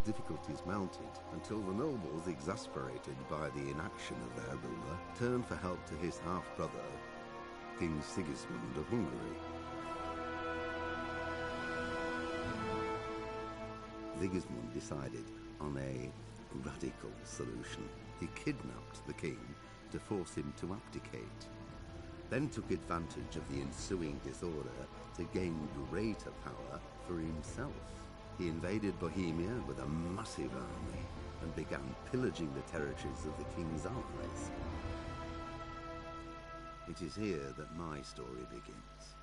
difficulties mounted until the nobles, exasperated by the inaction of their ruler, turned for help to his half-brother, King Sigismund of Hungary. Sigismund decided on a radical solution. He kidnapped the king to force him to abdicate, then took advantage of the ensuing disorder to gain greater power for himself. He invaded Bohemia with a massive army and began pillaging the territories of the king's allies. It is here that my story begins.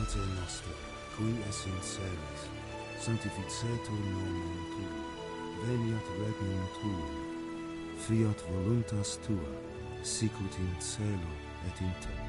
Pater Noster, qui es in celis, sanctificetur nomen tuum, veniat regnum tuum, fiat voluntas tua, sicut in cielo et in terra.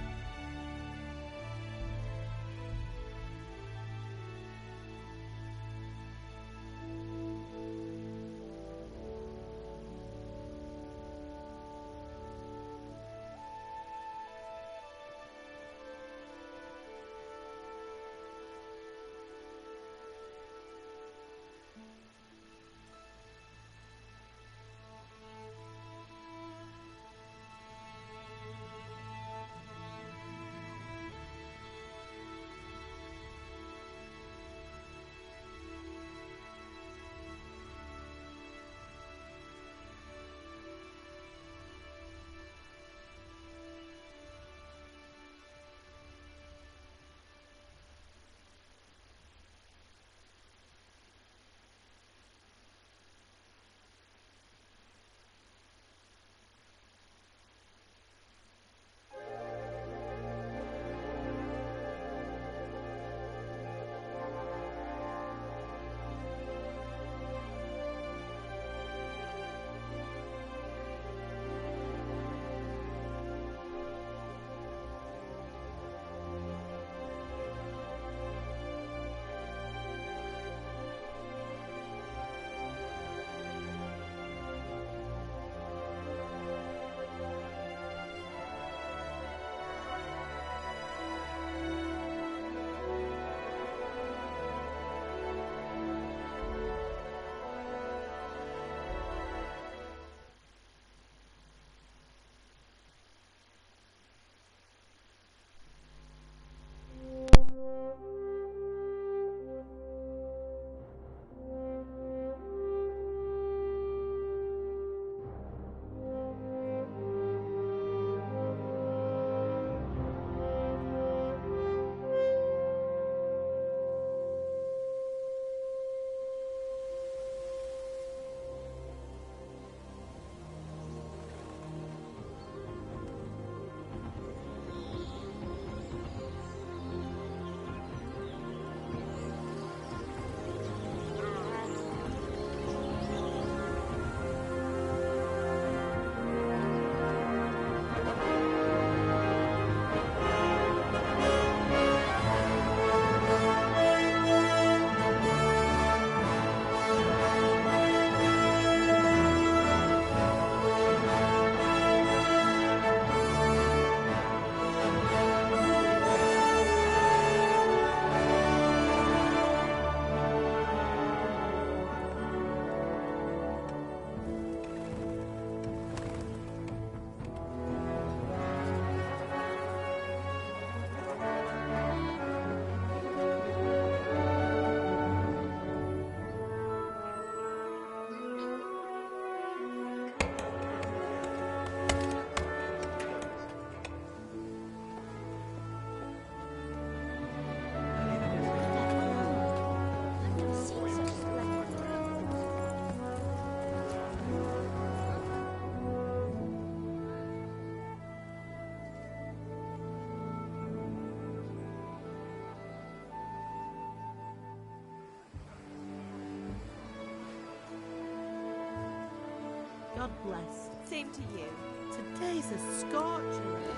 blessed. Same to you. Today's a scorcher, eh?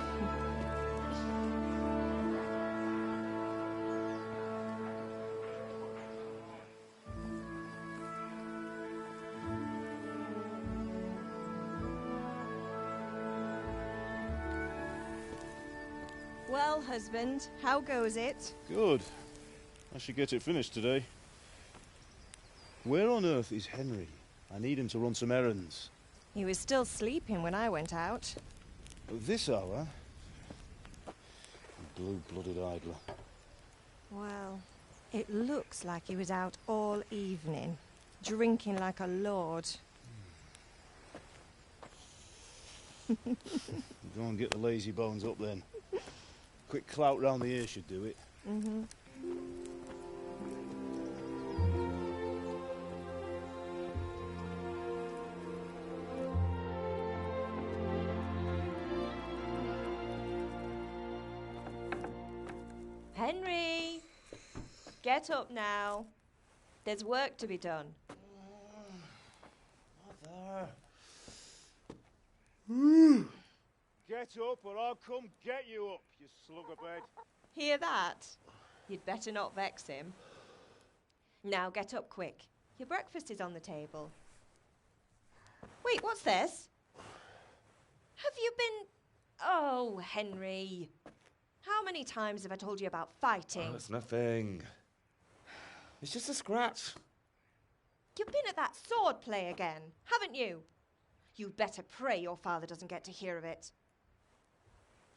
Well, husband, how goes it? Good. I should get it finished today. Where on earth is Henry? I need him to run some errands. He was still sleeping when I went out. At this hour? Blue-blooded idler. Well, it looks like he was out all evening, drinking like a lord. Go and get the lazy bones up then. Quick clout round the ear should do it. Mm-hmm. Henry! Get up now. There's work to be done. Mother. Get up or I'll come get you up, you slug of bed. Hear that? You'd better not vex him. Now get up quick. Your breakfast is on the table. Wait, what's this? Have you been... Oh, Henry. How many times have I told you about fighting? Oh, it's nothing. It's just a scratch. You've been at that sword play again, haven't you? You'd better pray your father doesn't get to hear of it.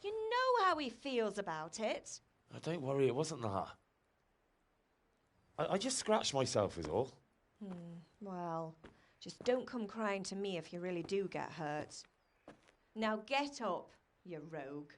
You know how he feels about it. Oh, don't worry, it wasn't that. I just scratched myself is all. Well, just don't come crying to me if you really do get hurt. Now get up, you rogue.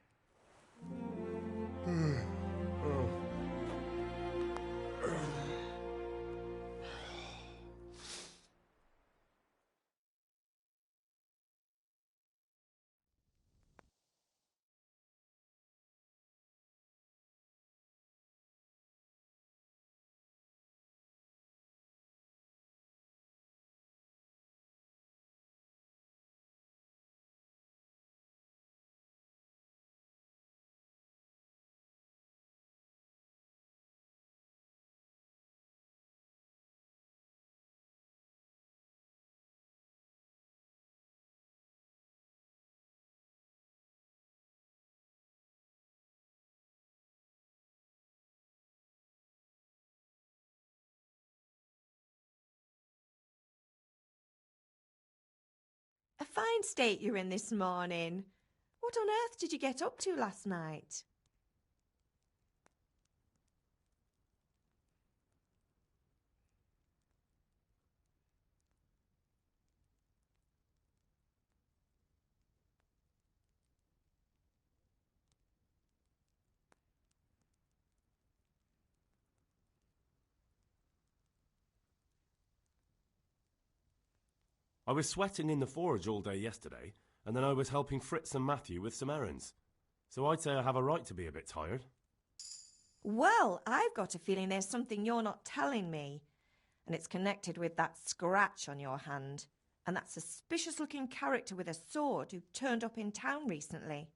A fine state you're in this morning. What on earth did you get up to last night? I was sweating in the forge all day yesterday, and then I was helping Fritz and Matthew with some errands. So I'd say I have a right to be a bit tired. Well, I've got a feeling there's something you're not telling me. And it's connected with that scratch on your hand. And that suspicious-looking character with a sword who turned up in town recently.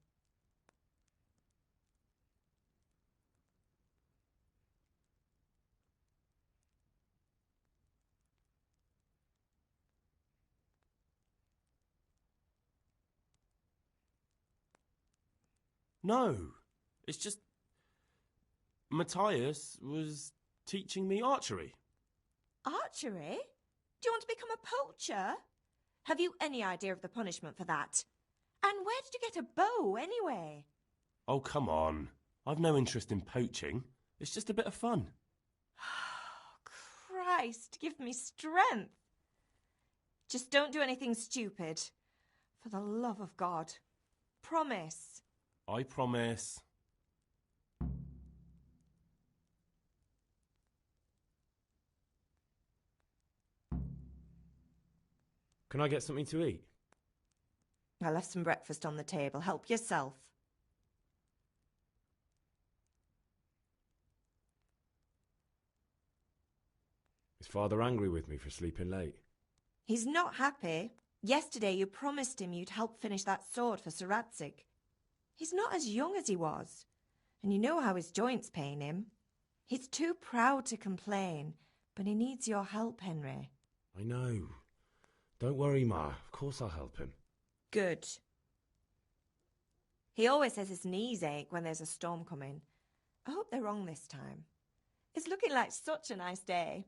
No, it's just... Matthias was teaching me archery. Archery? Do you want to become a poacher? Have you any idea of the punishment for that? And where did you get a bow, anyway? Oh, come on. I've no interest in poaching. It's just a bit of fun. Christ, give me strength. Just don't do anything stupid. For the love of God. Promise. I promise. Can I get something to eat? I left some breakfast on the table. Help yourself. Is Father angry with me for sleeping late? He's not happy. Yesterday you promised him you'd help finish that sword for Sir Radzig. He's not as young as he was, and you know how his joints pain him. He's too proud to complain, but he needs your help, Henry. I know. Don't worry, Ma. Of course I'll help him. Good. He always says his knees ache when there's a storm coming. I hope they're wrong this time. It's looking like such a nice day.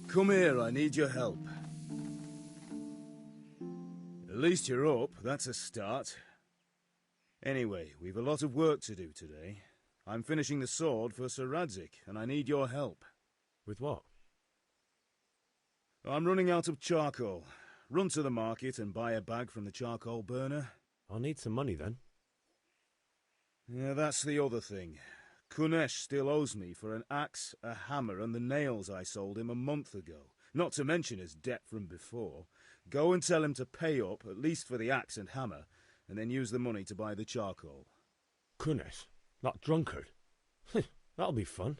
Come here, I need your help. At least you're up, that's a start. Anyway, we've a lot of work to do today. I'm finishing the sword for Sir Radzig, and I need your help. With what? I'm running out of charcoal. Run to the market and buy a bag from the charcoal burner. I'll need some money then. Yeah, that's the other thing. Kunesh still owes me for an axe, a hammer, and the nails I sold him a month ago. Not to mention his debt from before. Go and tell him to pay up, at least for the axe and hammer, and then use the money to buy the charcoal. Kunesh? That drunkard? That'll be fun.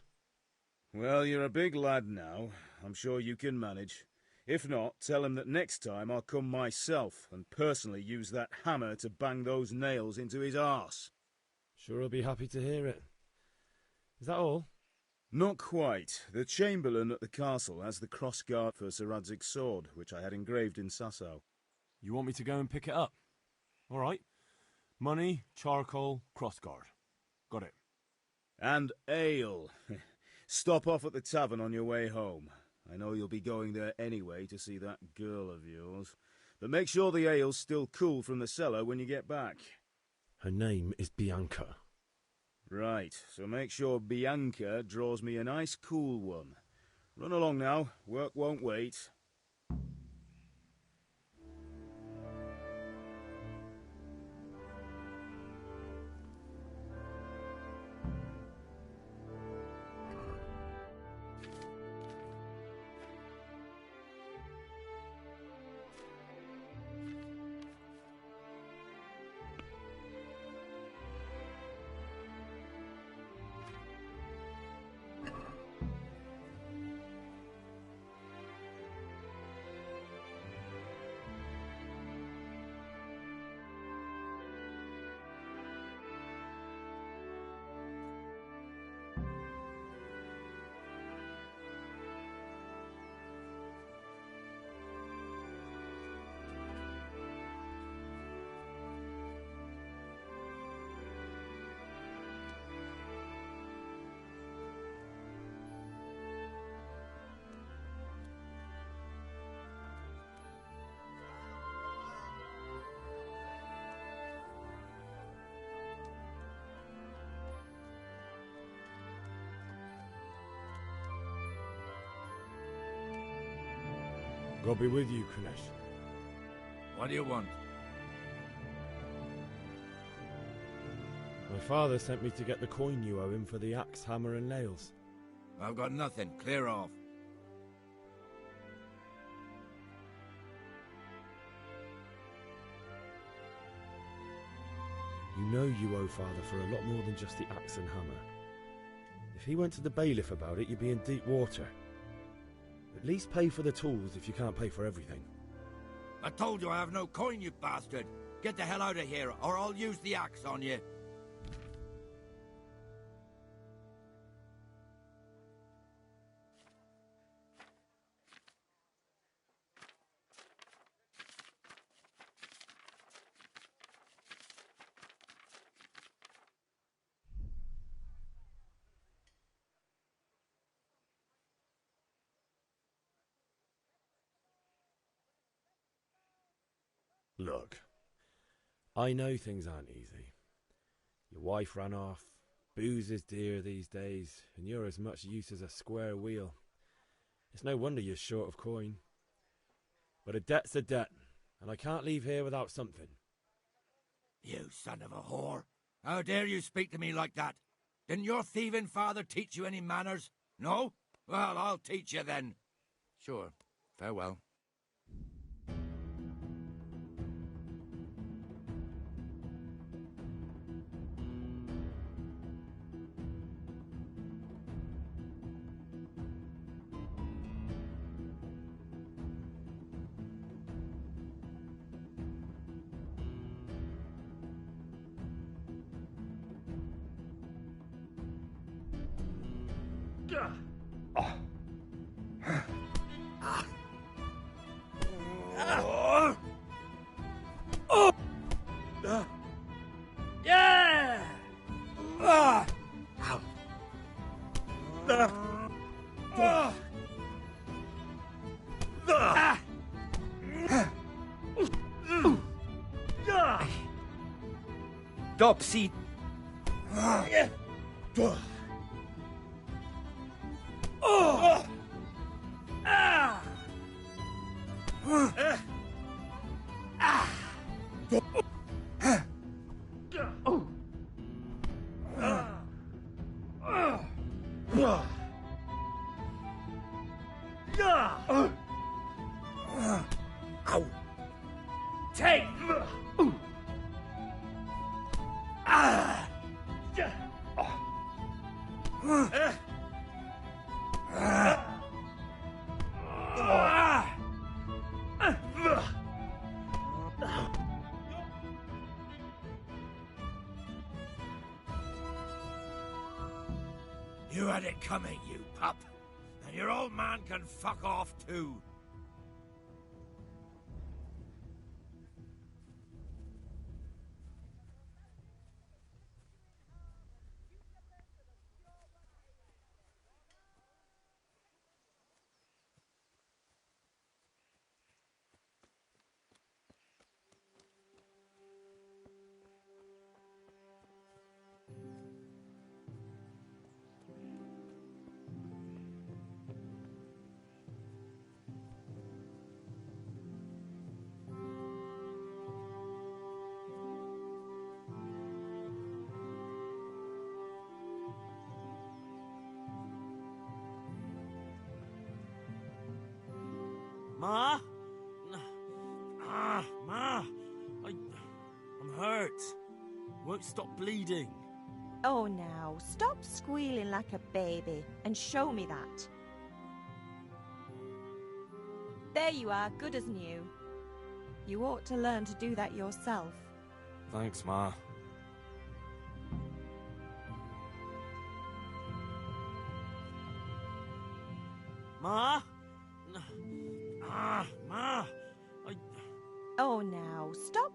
Well, you're a big lad now. I'm sure you can manage. If not, tell him that next time I'll come myself and personally use that hammer to bang those nails into his arse. Sure he'll be happy to hear it. Is that all? Not quite. The Chamberlain at the castle has the crossguard for Sir Radzig's sword, which I had engraved in Sasau. You want me to go and pick it up? All right. Money, charcoal, crossguard. Got it. And ale. Stop off at the tavern on your way home. I know you'll be going there anyway to see that girl of yours. But make sure the ale's still cool from the cellar when you get back. Her name is Bianca. Right, so make sure Bianca draws me a nice cool one. Run along now, work won't wait. God be with you, Kunesh. What do you want? My father sent me to get the coin you owe him for the axe, hammer and nails. I've got nothing. Clear off. You know you owe father for a lot more than just the axe and hammer. If he went to the bailiff about it, you'd be in deep water. At least pay for the tools if you can't pay for everything. I told you I have no coin, you bastard. Get the hell out of here, or I'll use the axe on you. Look, I know things aren't easy. Your wife ran off, Booze is dear these days, and you're as much use as a square wheel. It's no wonder you're short of coin. But a debt's a debt, and I can't leave here without something. You son of a whore. How dare you speak to me like that? Didn't your thieving father teach you any manners? No? Well, I'll teach you then. Sure. Farewell. Dopsy. Take! You had it coming, you pup. And your old man can fuck off too. Ma? Ma! I'm hurt. Won't stop bleeding. Oh, now, stop squealing like a baby and show me that. There you are, good as new. You ought to learn to do that yourself. Thanks, Ma. Ma? Ma! Oh, now, stop.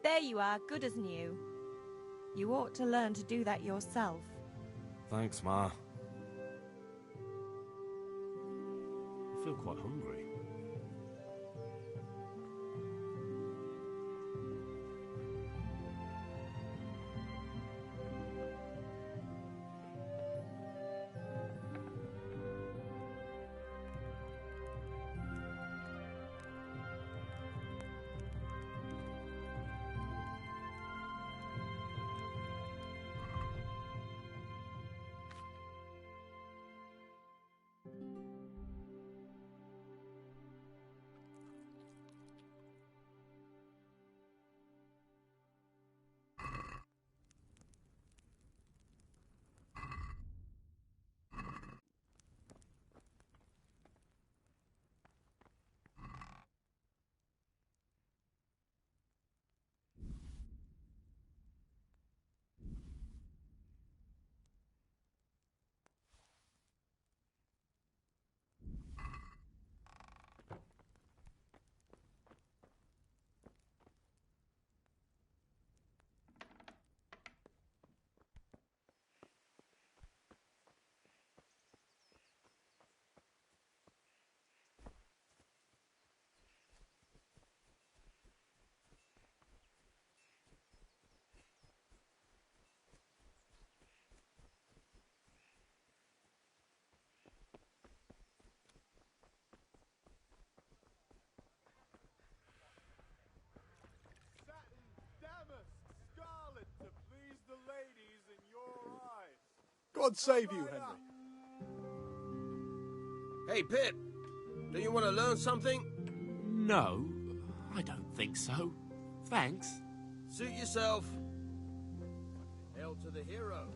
There you are, good as new. You ought to learn to do that yourself. Thanks, Ma. I feel quite hungry. God save you, Henry. Hey, Pip. Do you want to learn something? No, I don't think so. Thanks. Suit yourself. Hail to the hero.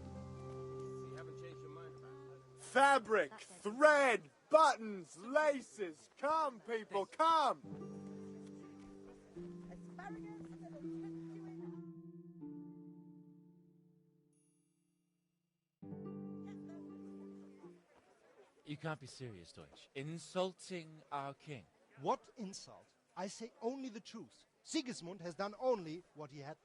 You haven't changed your mind about it. Fabric, thread, buttons, laces. Come, people, come. You can't be serious, Deutsch. Insulting our king. What insult? I say only the truth. Sigismund has done only what he had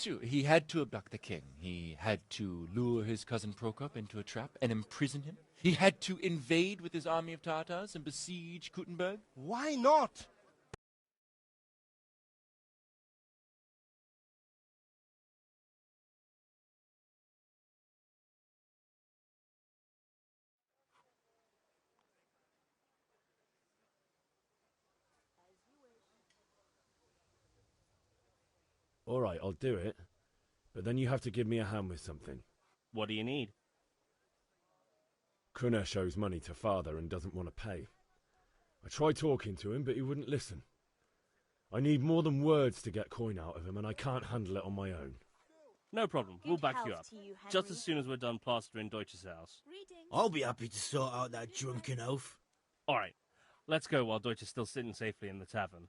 to. He had to abduct the king. He had to lure his cousin Prokop into a trap and imprison him. He had to invade with his army of Tartars and besiege Kuttenberg. Why not? All right, I'll do it. But then you have to give me a hand with something. What do you need? Kunesh owes money to father and doesn't want to pay. I tried talking to him, but he wouldn't listen. I need more than words to get coin out of him, and I can't handle it on my own. No problem. We'll back you up. Just as soon as we're done plastering Deutsch's house. I'll be happy to sort out that drunken oaf. All right. Let's go while Deutsch is still sitting safely in the tavern.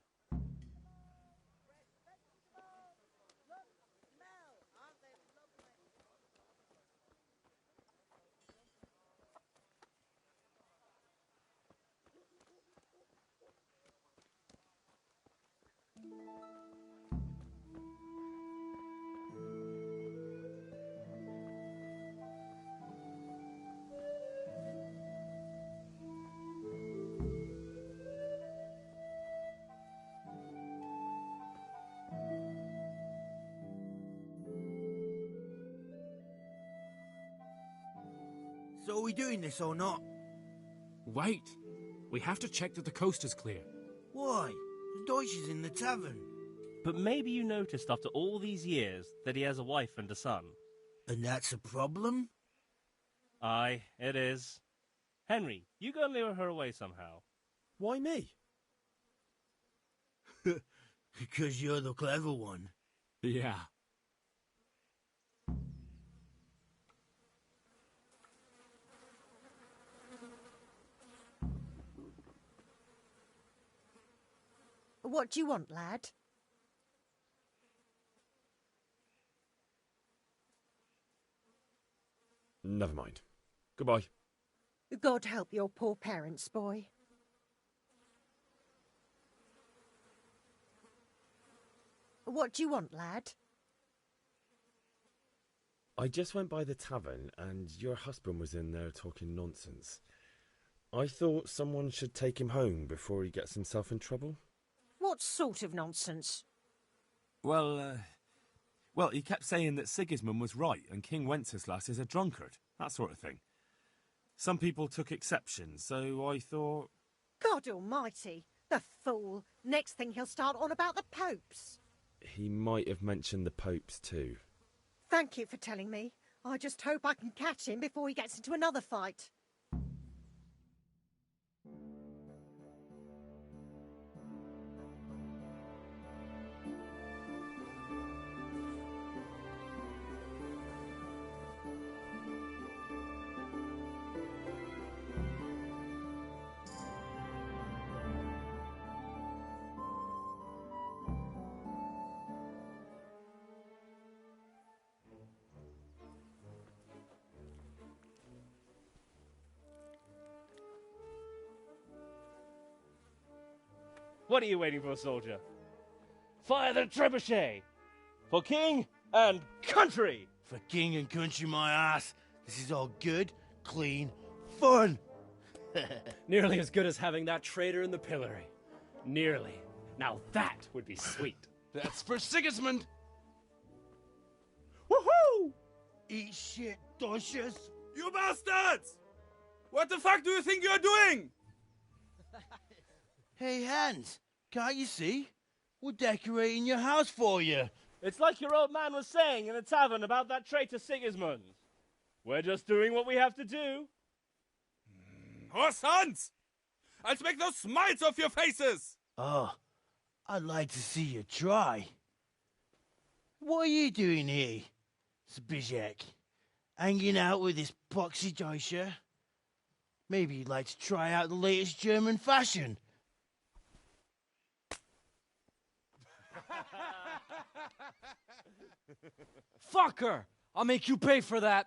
So are we doing this or not? Wait. We have to check that the coast is clear. Why? The Deutsch is in the tavern. But maybe you noticed after all these years that he has a wife and a son. And that's a problem? Aye, it is. Henry, you go and lure her away somehow. Why me? Because you're the clever one. Yeah. What do you want, lad? Never mind. Goodbye. God help your poor parents, boy. What do you want, lad? I just went by the tavern and your husband was in there talking nonsense. I thought someone should take him home before he gets himself in trouble. What sort of nonsense? Well, he kept saying that Sigismund was right and King Wenceslas is a drunkard, that sort of thing. Some people took exception, so I thought... God almighty, the fool. Next thing he'll start on about the popes. He might have mentioned the popes too. Thank you for telling me. I just hope I can catch him before he gets into another fight. What are you waiting for, soldier? Fire the trebuchet! For king and country! For king and country, my ass. This is all good, clean, fun. Nearly as good as having that traitor in the pillory. Nearly. Now that would be sweet. That's for Sigismund! Woohoo! Eat shit, Deutsches. You bastards! What the fuck do you think you're doing? Hey, Hans, can't you see? We're decorating your house for you. It's like your old man was saying in the tavern about that traitor Sigismund. We're just doing what we have to do. Oh, sons! I'll make those smiles off your faces! Oh, I'd like to see you try. What are you doing here, Zbyszek? Hanging out with this poxy Deutscher? Maybe you'd like to try out the latest German fashion. Fucker! I'll make you pay for that.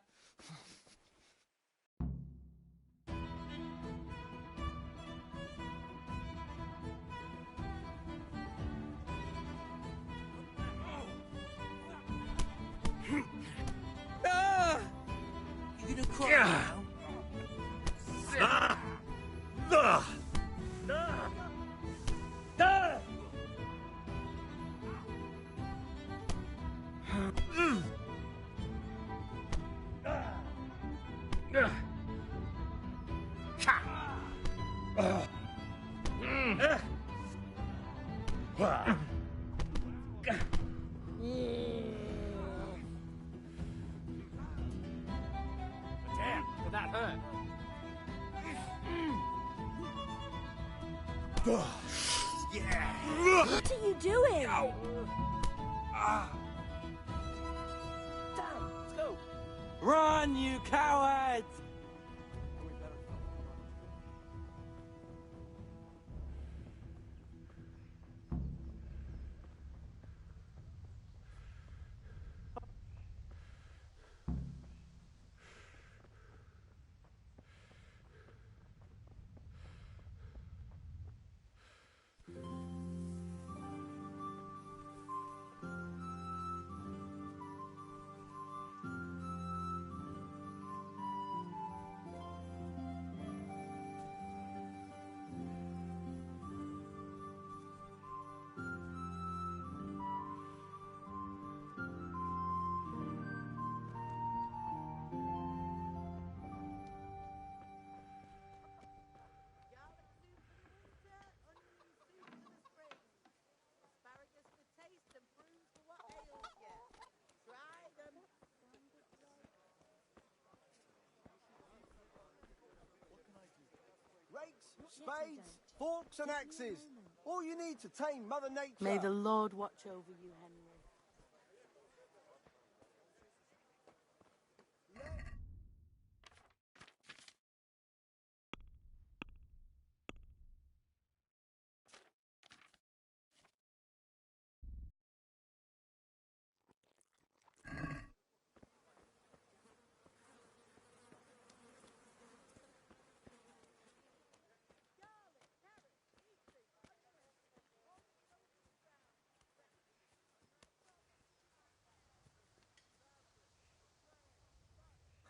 Ah! You gonna cry now? Damn, did that hurt? What are you doing? Down, let's go. Run, you cowards! Rakes, spades, forks and axes. All you need to tame Mother Nature. May the Lord watch over you, Henry.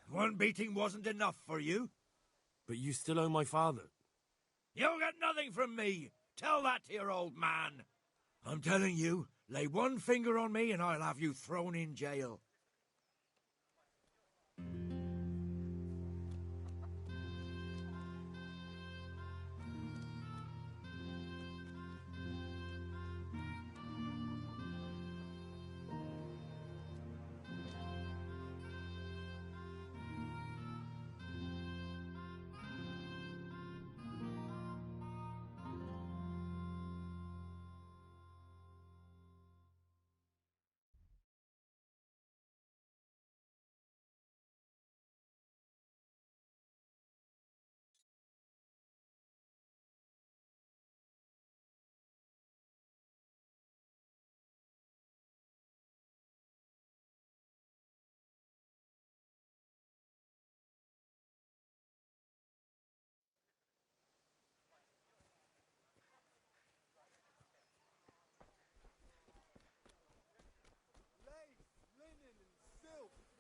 One beating wasn't enough for you? But you still owe my father. You'll get nothing from me. Tell that to your old man. I'm telling you, lay one finger on me and I'll have you thrown in jail.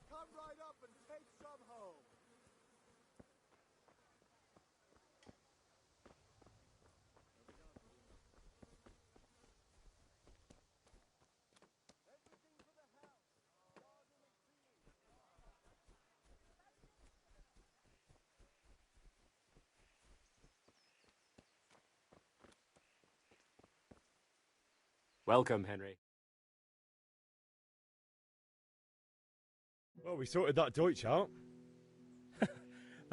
Come right up and take some home. Welcome, Henry. Well, we sorted that Deutsch out.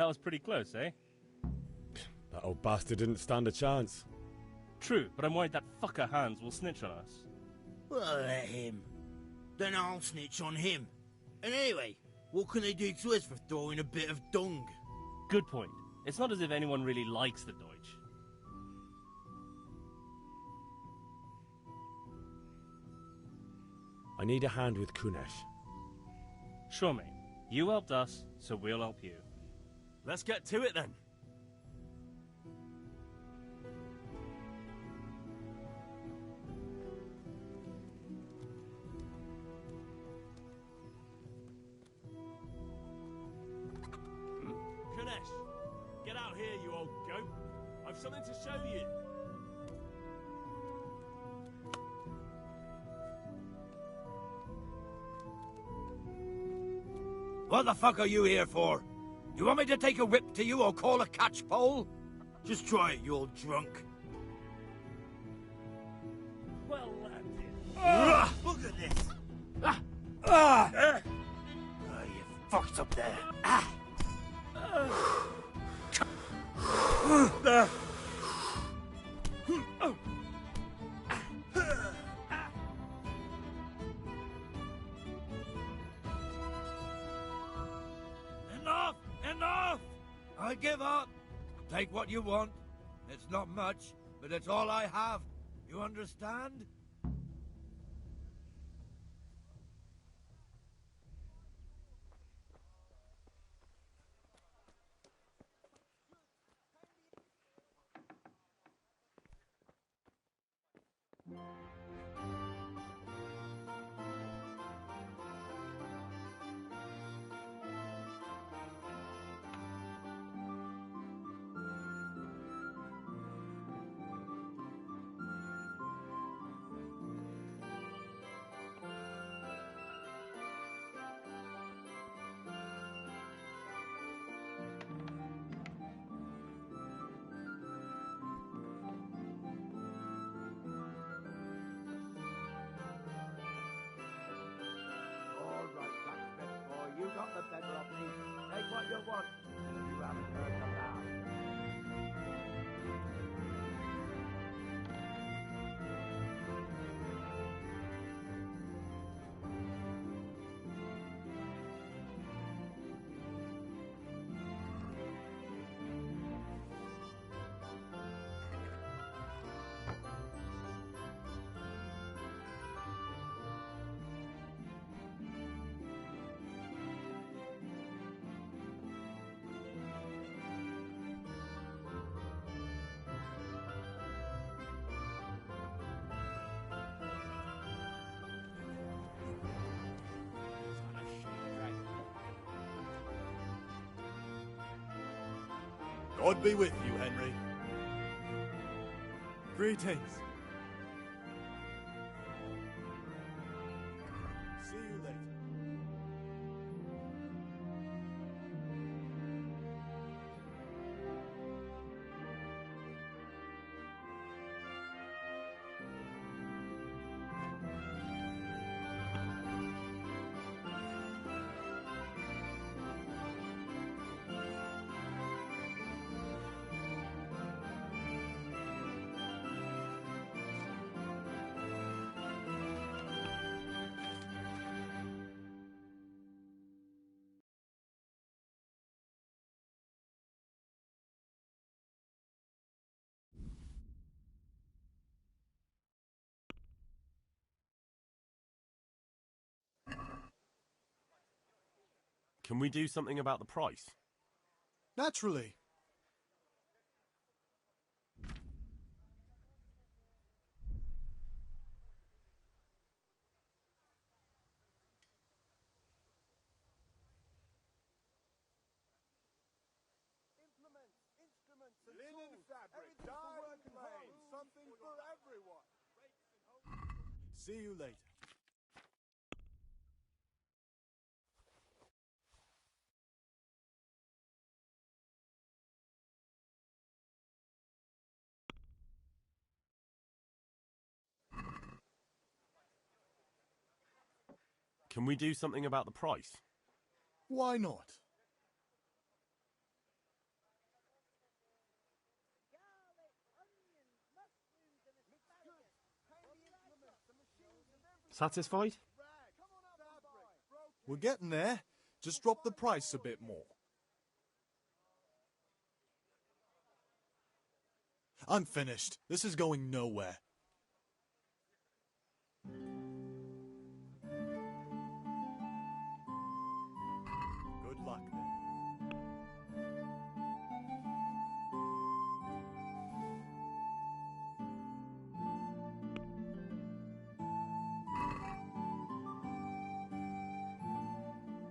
That was pretty close, eh? That old bastard didn't stand a chance. True, but I'm worried that fucker Hans will snitch on us. Well, let him. Then I'll snitch on him. And anyway, what can they do to us for throwing a bit of dung? Good point. It's not as if anyone really likes the Deutsch. I need a hand with Kunesh. Sure, mate. You helped us, so we'll help you. Let's get to it then. Kunesh, get out here, you old goat. I've something to show you. What the fuck are you here for? You want me to take a whip to you or call a catch pole? Just try it, you old drunk. Well landed. Look at this. You fucked up there. Enough! Enough! I give up. Take what you want. It's not much, but it's all I have. You understand? You got the better of me. Take what you want. You haven't heard the last. God be with you, Henry. Greetings. See you later. Can we do something about the price? Naturally. Linen fabric, dye and plain, something for everyone. See you later. Can we do something about the price? Why not? Satisfied? We're getting there. Just drop the price a bit more. I'm finished. This is going nowhere. Good luck then.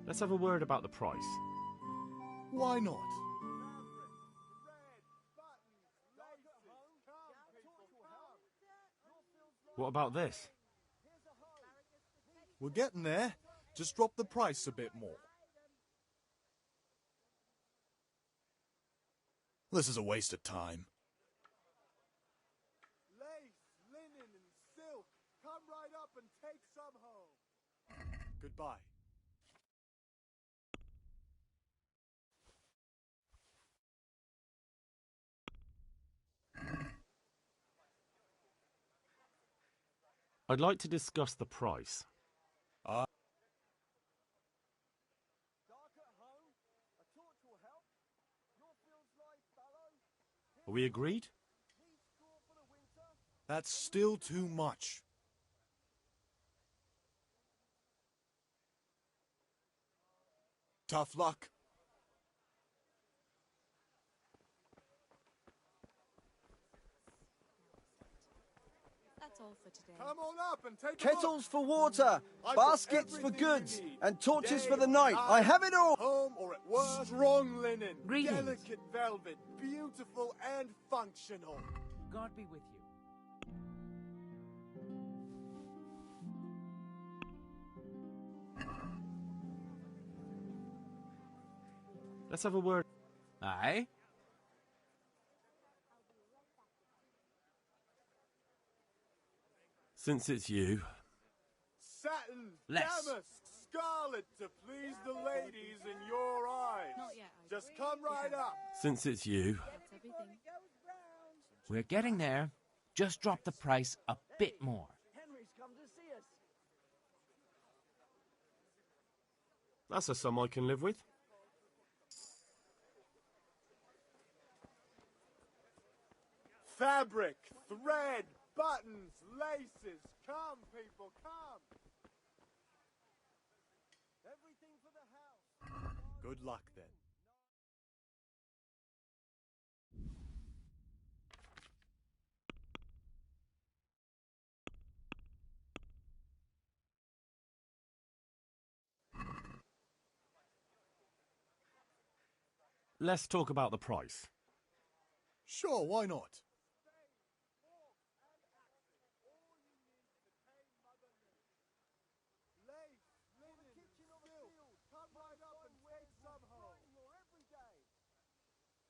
Let's have a word about the price. Why not? What about this? We're getting there. Just drop the price a bit more. This is a waste of time. Lace, linen, and silk. Come right up and take some home. Goodbye. I'd like to discuss the price. Are we agreed? That's still too much. Tough luck. That's all for today. Come on up and take Kettles for water, I've got baskets for everything goods, you need. and torches Day for the night. or I have it all! Home or at work. Strong linen. Greetings. Delicate velvet. Beautiful and functional. God be with you. Let's have a word. Aye? Since it's you. Satin, Less. damask, scarlet to please the ladies in your eyes. Not yet, I Just come right up. Since it's you. That's everything. We're getting there. Just drop the price a bit more. Henry's come to see us. That's a sum I can live with. Fabric, thread, buttons, laces. Come, people, come. Everything for the house. Good luck then. Let's talk about the price. Sure, why not?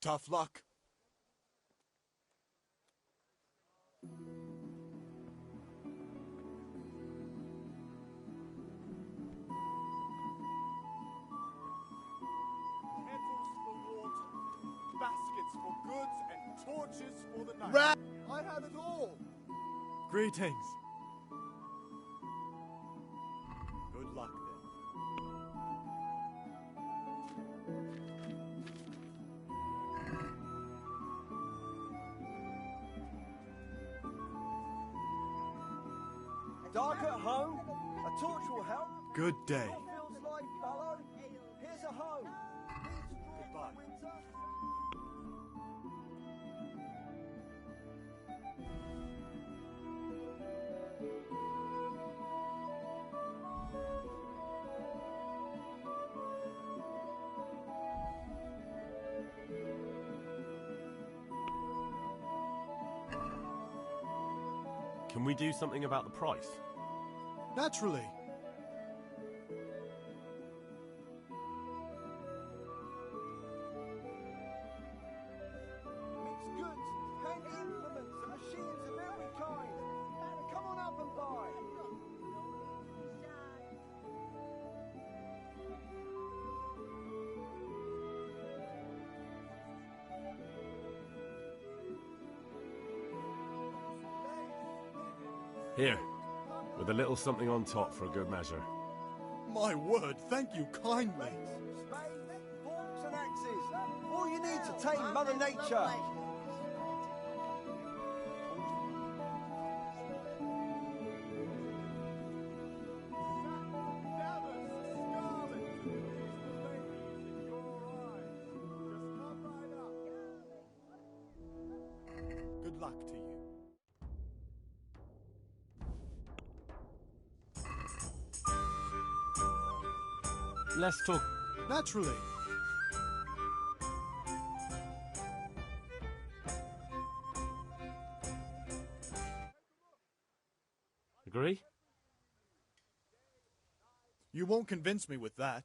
Tough luck. Kettles for water, baskets for goods, and torches for the night. I have it all. Greetings. Good luck then. Dark at home, a torch will help. Good day. Feels like fellow. Here's a home. Goodbye. Can we do something about the price? Naturally. Mixed goods, hand implements, and machines of every kind. Come on up and buy. Here. with a little something on top for a good measure. My word, thank you kindly. Spade, forks and axes. All you need to tame Mother Nature. Good luck to you. Let's talk. Naturally. Agree? You won't convince me with that.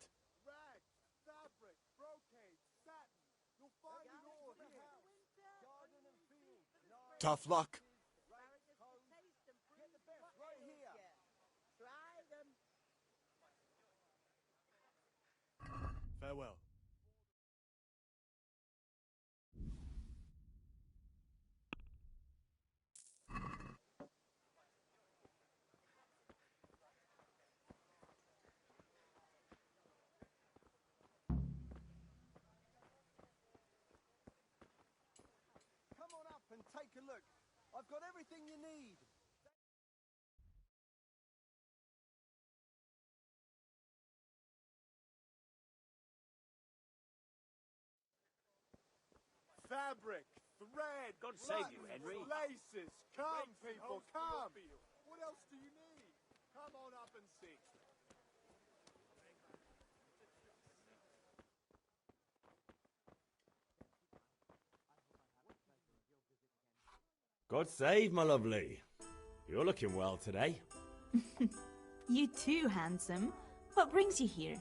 Tough luck. Farewell. Come on up and take a look. I've got everything you need. Fabric, thread, God save you, Henry. laces. Come, people, come. What else do you need? Come on up and see. God save, my lovely. You're looking well today. You too, handsome. What brings you here?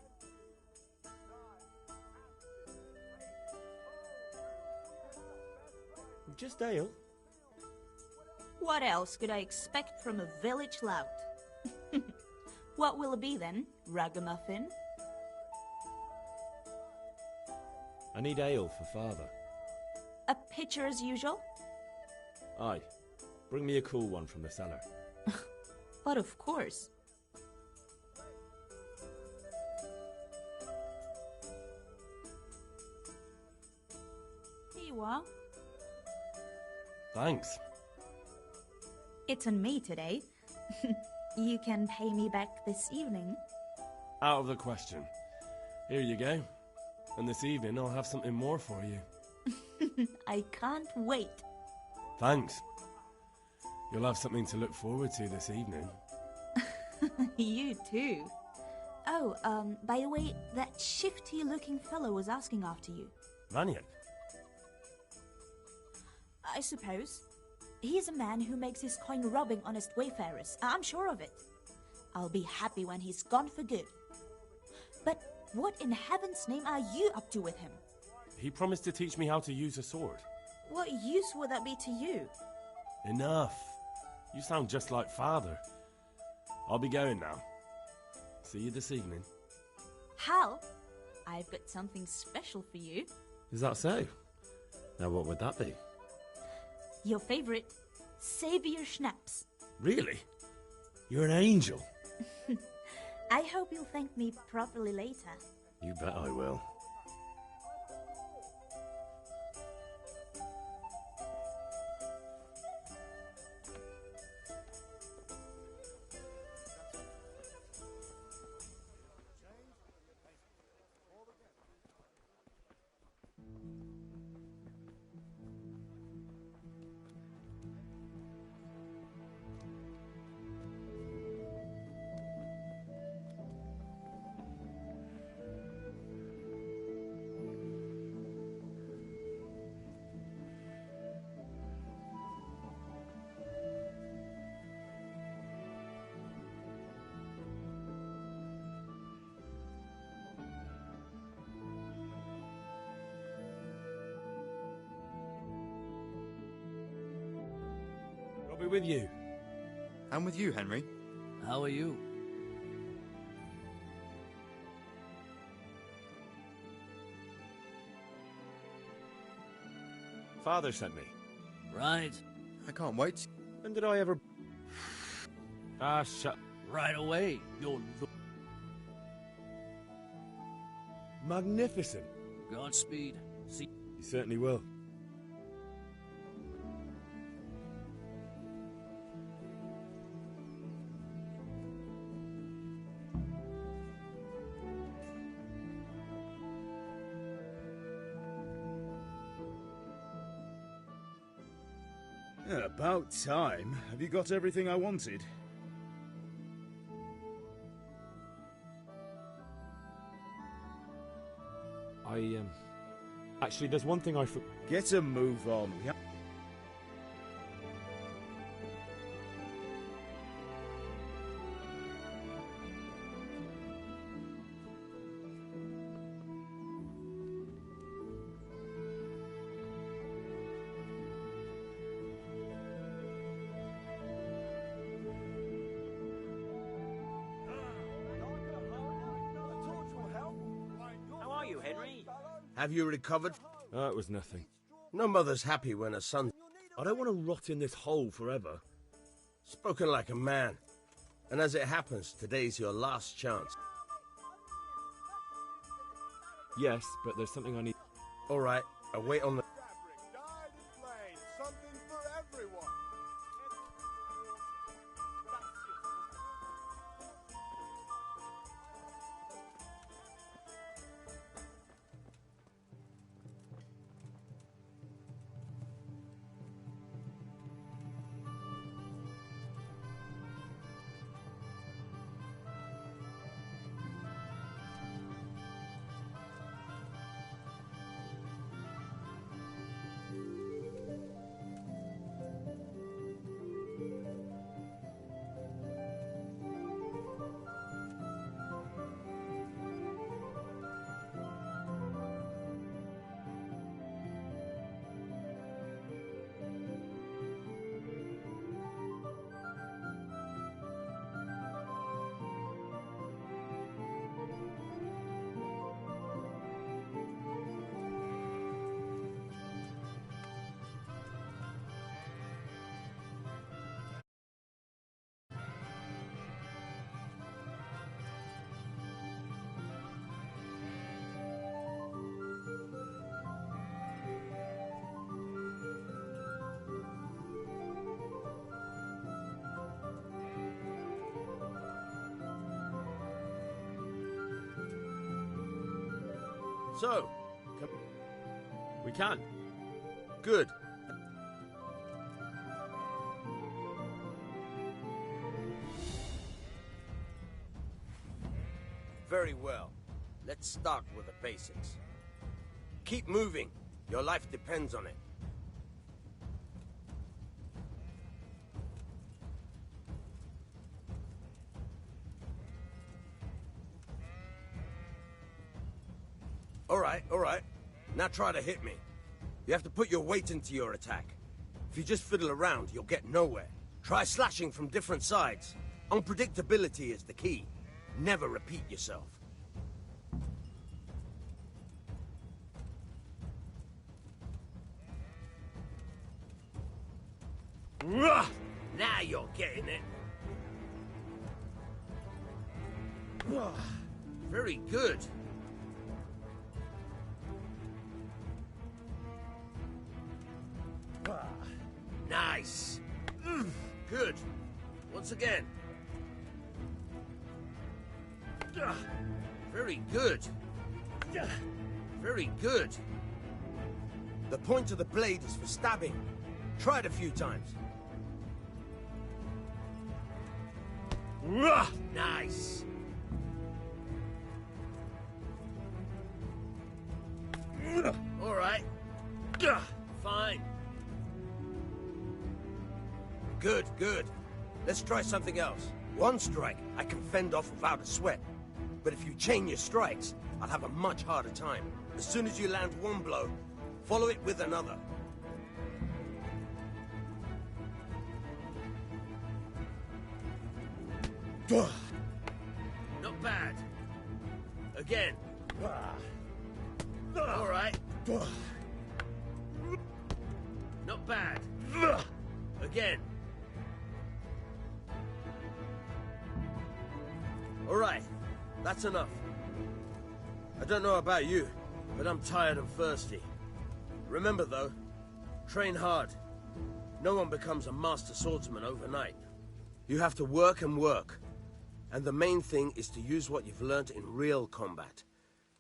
Just ale. What else could I expect from a village lout? What will it be then, ragamuffin? I need ale for father. A pitcher as usual? Aye. Bring me a cool one from the cellar. But of course. Here you are. Thanks. It's on me today. You can pay me back this evening. Out of the question. Here you go. And this evening I'll have something more for you. I can't wait. Thanks. You'll have something to look forward to this evening. You too. Oh, by the way, that shifty-looking fellow was asking after you. Vaniak? I suppose. He's a man who makes his coin robbing honest wayfarers. I'm sure of it. I'll be happy when he's gone for good. But what in heaven's name are you up to with him? He promised to teach me how to use a sword. What use would that be to you? Enough. You sound just like father. I'll be going now. See you this evening. Hal, I've got something special for you. Is that so? Now what would that be? Your favorite Savior Schnapps. Really? You're an angel. I hope you'll thank me properly later. You bet I will. I'll be with you. I'm with you, Henry. How are you? Father sent me. Right. I can't wait. When did I ever... Ah, shut. Right away, your Magnificent. Godspeed. See. You certainly will. Yeah, about time. Have you got everything I wanted? Actually, there's one thing I Get a move on. How are you, Henry? Have you recovered? It was nothing. No mother's happy when her son... I don't want to rot in this hole forever. Spoken like a man. And as it happens, today's your last chance. Yes, but there's something I need. All right, I'll wait on the... Something for everyone. So, we can. Good. Very well. Let's start with the basics. Keep moving. Your life depends on it. All right. Now try to hit me. You have to put your weight into your attack. If you just fiddle around, you'll get nowhere. Try slashing from different sides. Unpredictability is the key. Never repeat yourself. Now you're getting it. Very good. Nice. Good. Once again. Very good. Very good. The point of the blade is for stabbing. Try it a few times. Nice. All right. Fine. Good. Let's try something else. One strike, I can fend off without a sweat. But if you chain your strikes, I'll have a much harder time. As soon as you land one blow, follow it with another. Not bad. Again. All right. Not bad. Again. All right, that's enough. I don't know about you, but I'm tired and thirsty. Remember, though, train hard. No one becomes a master swordsman overnight. You have to work and work. And the main thing is to use what you've learned in real combat.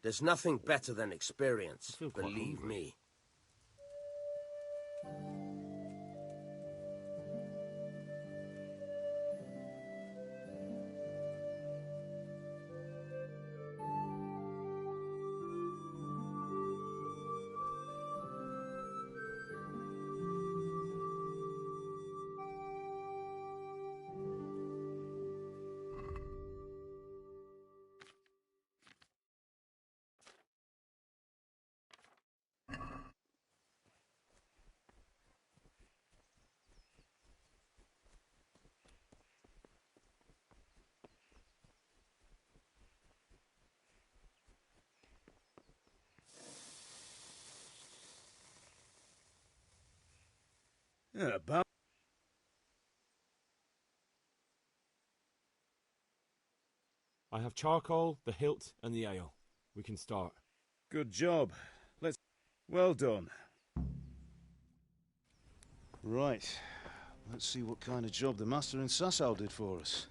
There's nothing better than experience, believe me. Yeah, about... I have charcoal, the hilt, and the ale. We can start. Good job. Let's... Well done. Right. Let's see what kind of job the master in Sasau did for us.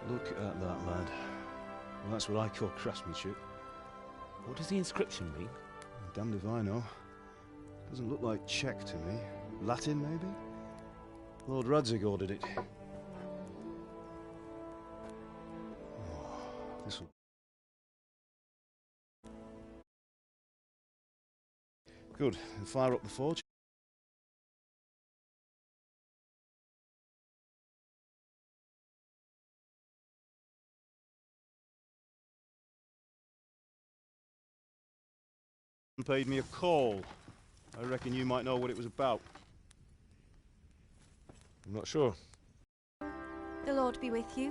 Look at that, lad. Well, that's what I call craftsmanship. What does the inscription mean? Damned if I know. Doesn't look like Czech to me. Latin, maybe? Lord Radzig ordered it. Oh, this will... Good. And fire up the forge. Paid me a call. I reckon you might know what it was about. I'm not sure. The Lord be with you.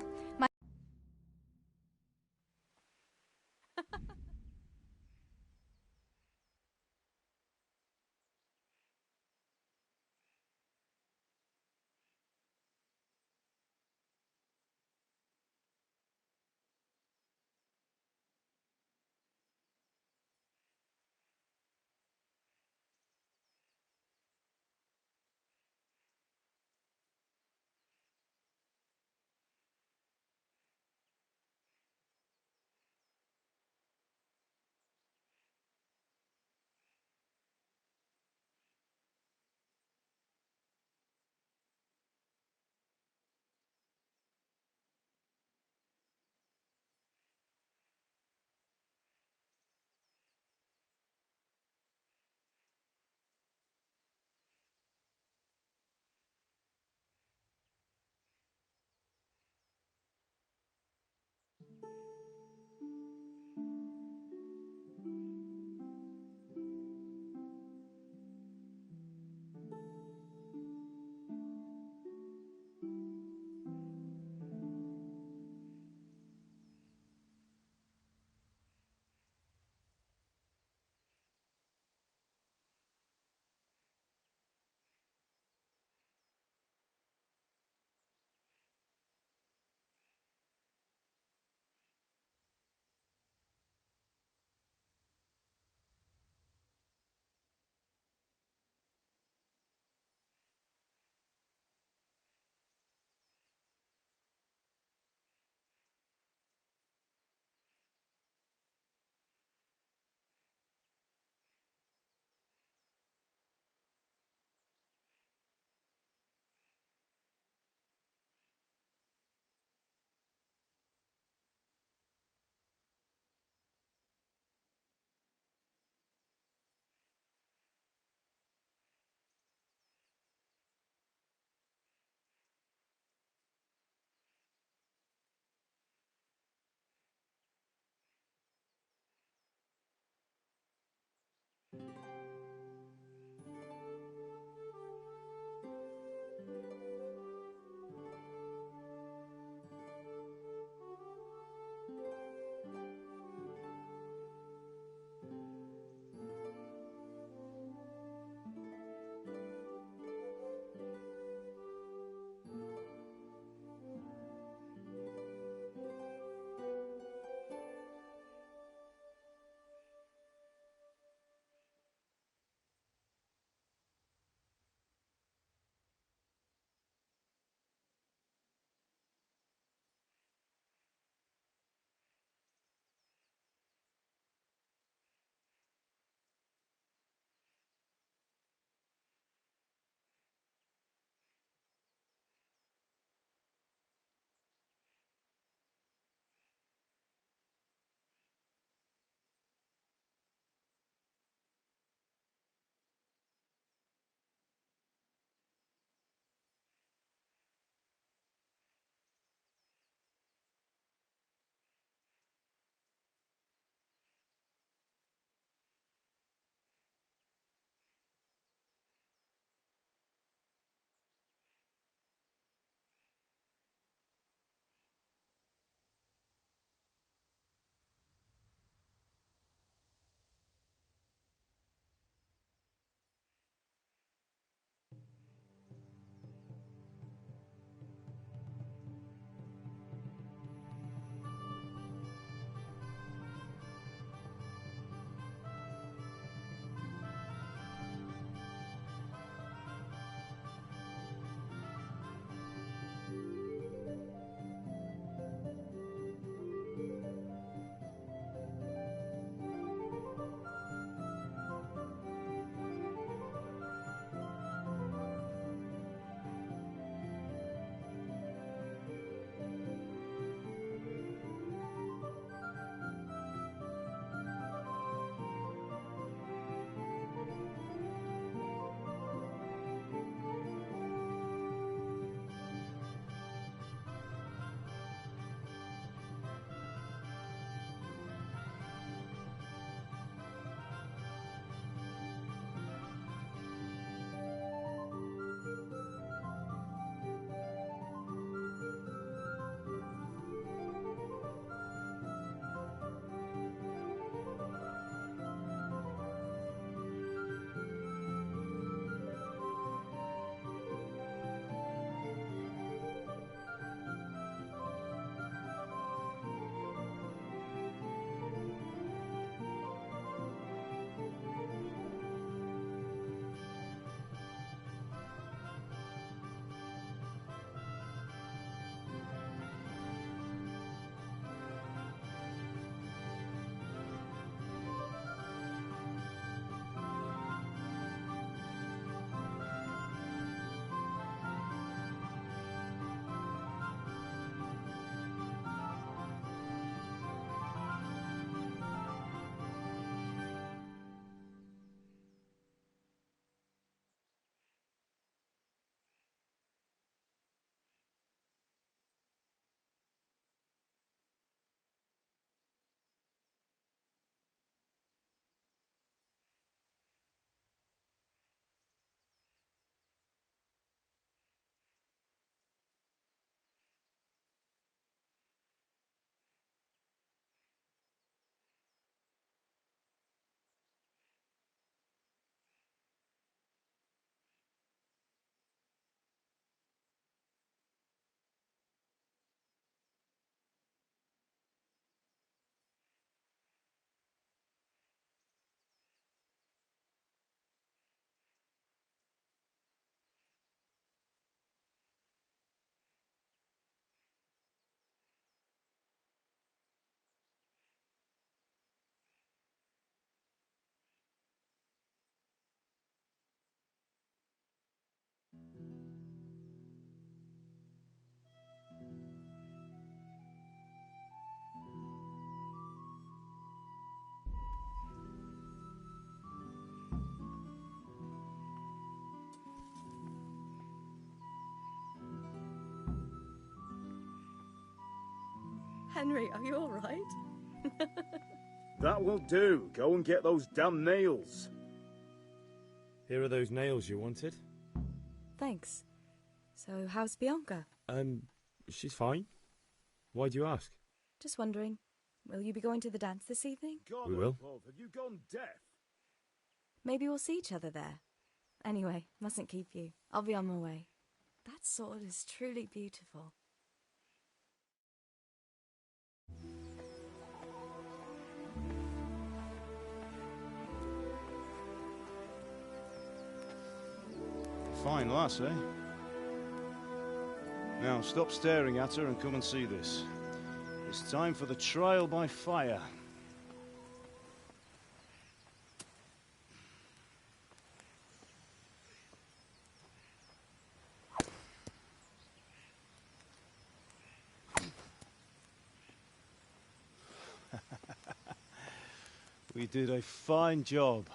Henry, are you all right? That will do. Go and get those damn nails. Here are those nails you wanted. Thanks. So, how's Bianca? She's fine. Why do you ask? Just wondering, will you be going to the dance this evening? God We will. above, have you gone deaf? Maybe we'll see each other there. Anyway, mustn't keep you. I'll be on my way. That sword is truly beautiful. Fine lass, eh? Now, stop staring at her and come and see this. It's time for the trial by fire. We did a fine job.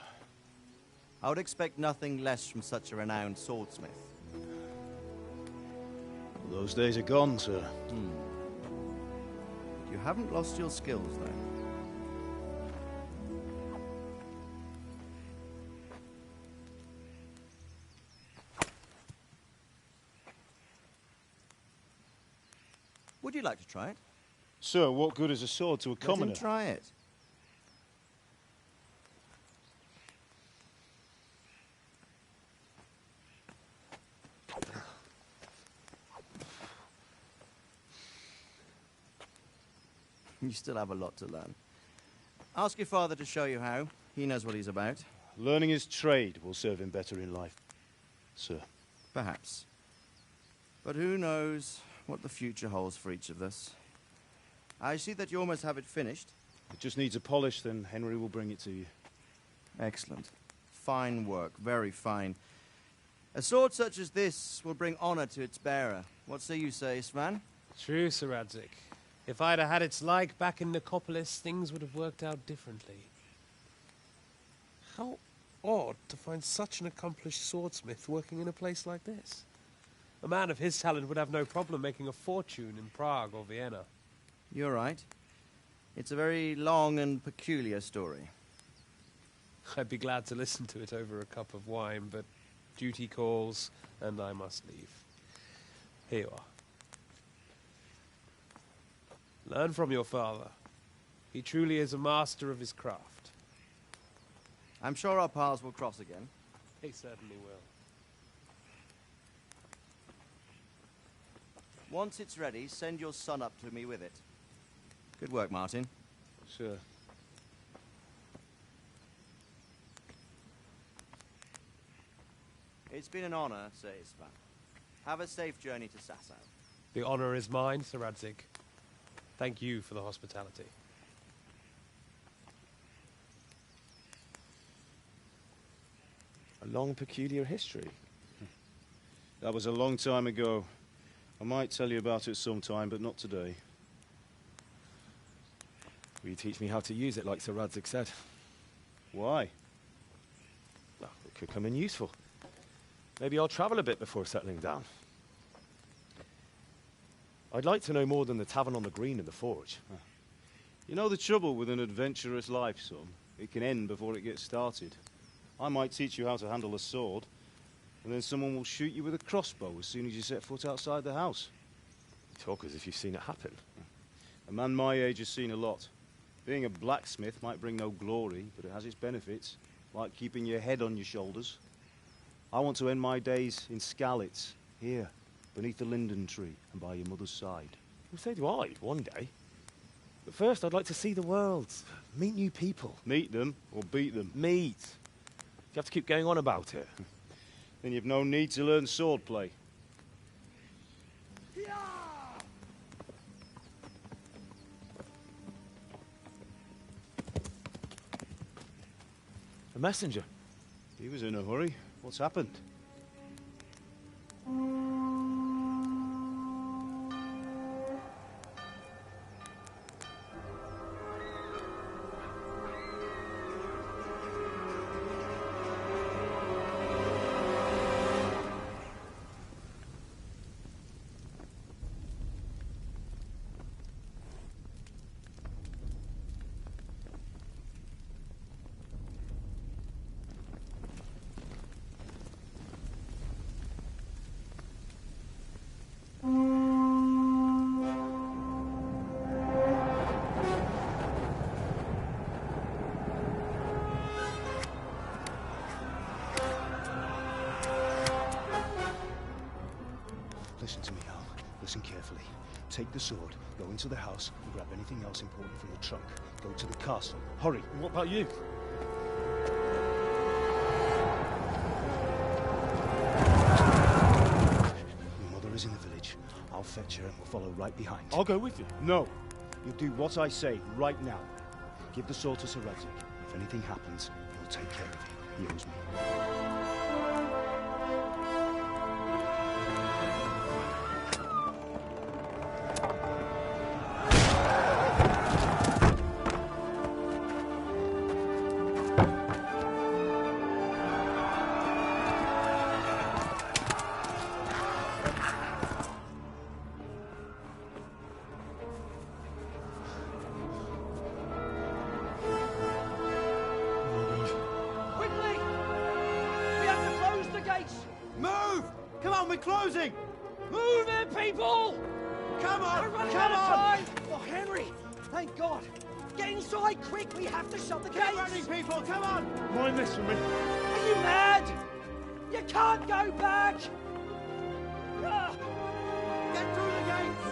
I would expect nothing less from such a renowned swordsmith. Those days are gone, sir. You haven't lost your skills, though. Would you like to try it? Sir, what good is a sword to a commoner? Let him try it. You still have a lot to learn. Ask your father to show you how. He knows what he's about. Learning his trade will serve him better in life, sir. Perhaps. But who knows what the future holds for each of us. I see that you almost have it finished. It just needs a polish, then Henry will bring it to you. Excellent. Fine work, very fine. A sword such as this will bring honor to its bearer. What say you, Svan? True, Sir Radzig. If I'd have had its like back in Nicopolis, things would have worked out differently. How odd to find such an accomplished swordsmith working in a place like this. A man of his talent would have no problem making a fortune in Prague or Vienna. You're right. It's a very long and peculiar story. I'd be glad to listen to it over a cup of wine, but duty calls, and I must leave. Here you are. Learn from your father. He truly is a master of his craft. I'm sure our paths will cross again. He certainly will. Once it's ready, send your son up to me with it. Good work, Martin. Sir. It's been an honor, Sir Isvan. Have a safe journey to Sasau. The honor is mine, Sir Radzig. Thank you for the hospitality. A long, peculiar history. That was a long time ago. I might tell you about it sometime, but not today. Will you teach me how to use it, like Sir Radzig said? Why? Well, it could come in useful. Maybe I'll travel a bit before settling down. I'd like to know more than the tavern on the green and the forge. You know the trouble with an adventurous life, son? It can end before it gets started. I might teach you how to handle a sword, and then someone will shoot you with a crossbow as soon as you set foot outside the house. You talk as if you've seen it happen. A man my age has seen a lot. Being a blacksmith might bring no glory, but it has its benefits, like keeping your head on your shoulders. I want to end my days in Skalitz, here, beneath the linden tree and by your mother's side. Well, so do I, one day. But first, I'd like to see the world, meet new people. Meet them or beat them? Meet. You have to keep going on about it. Then you've no need to learn swordplay. A messenger. He was in a hurry. What's happened? Listen to me, Hal. Listen carefully. Take the sword, go into the house, and grab anything else important from the trunk. Go to the castle. Hurry! And what about you? Your mother is in the village. I'll fetch her and we'll follow right behind. I'll go with you. No! You'll do what I say right now. Give the sword to Sir Isaac. If anything happens, he'll take care of you. He owes me. Closing! Move it, people! Come on! We're running Come out of on! time! Oh, Henry! Thank God! Get inside, quick! We have to shut the gates! Get running, people! Come on! Mind this for me. Are you mad? You can't go back! Ah. Get through the gates!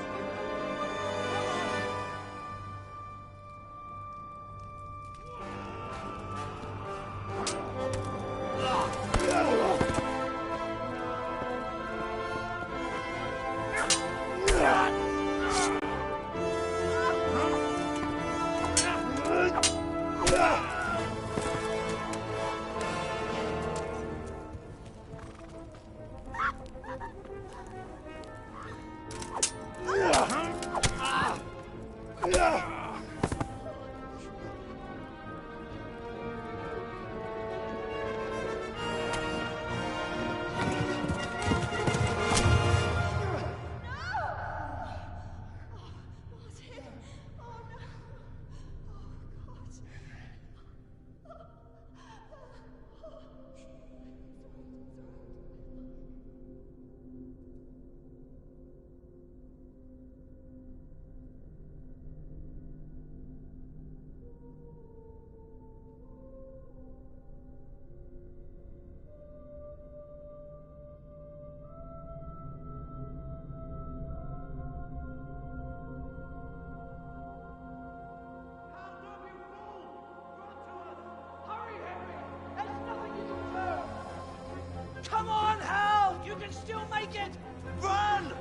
Come on, Hal! You can still make it! Run!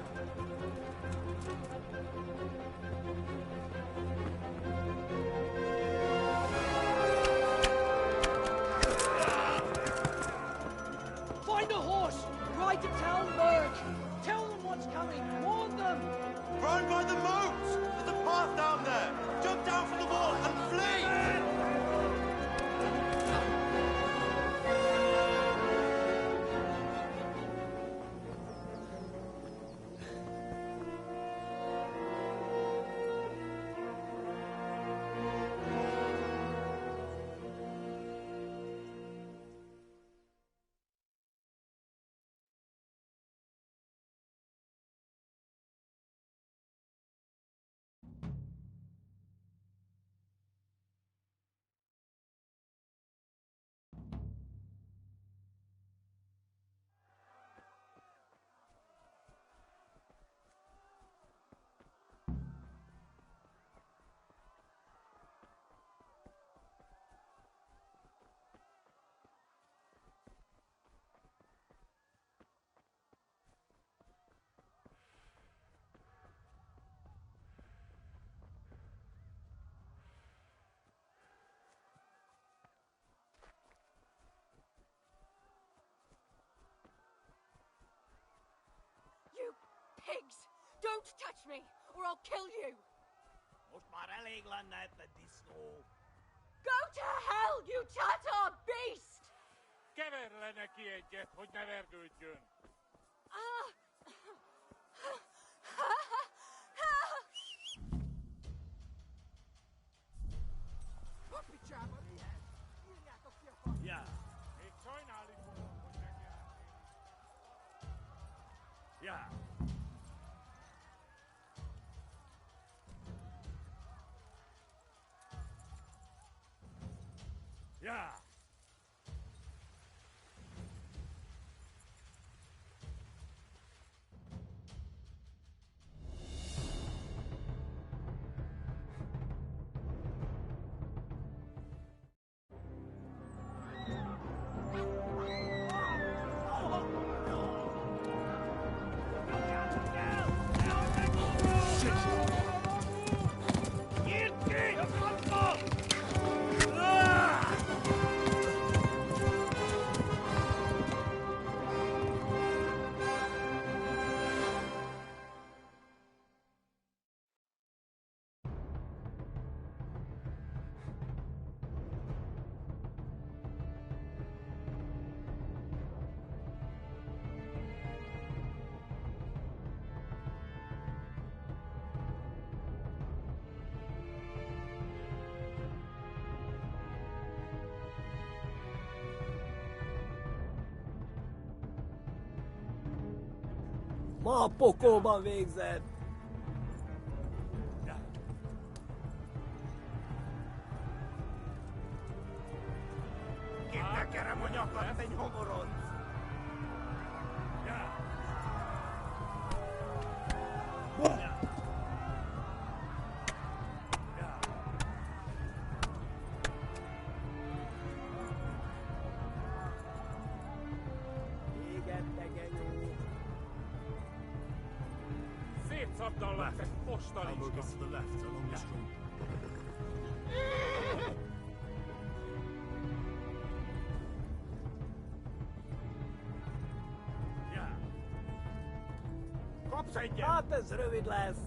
Find a horse! Ride to tell Merc! Tell them what's coming! Warn them! Run by the moat! There's a path down there! Jump down from the wall and flee! You pigs! Don't touch me, or I'll kill you! Go to hell, you Tatar beast! Keverle neki egyet, hogy ne vergődjön. Ja. Még sajnálni fogom, hogy megjelentél. Ja. Ja. Ma a pokolban végzed! Kitekerem a nyakat, te nyomorodsz! Szétszabd a left, egy postalicska. Elbow goes to the left, along the street. Kapsz egyet! Hát ez rövid lesz!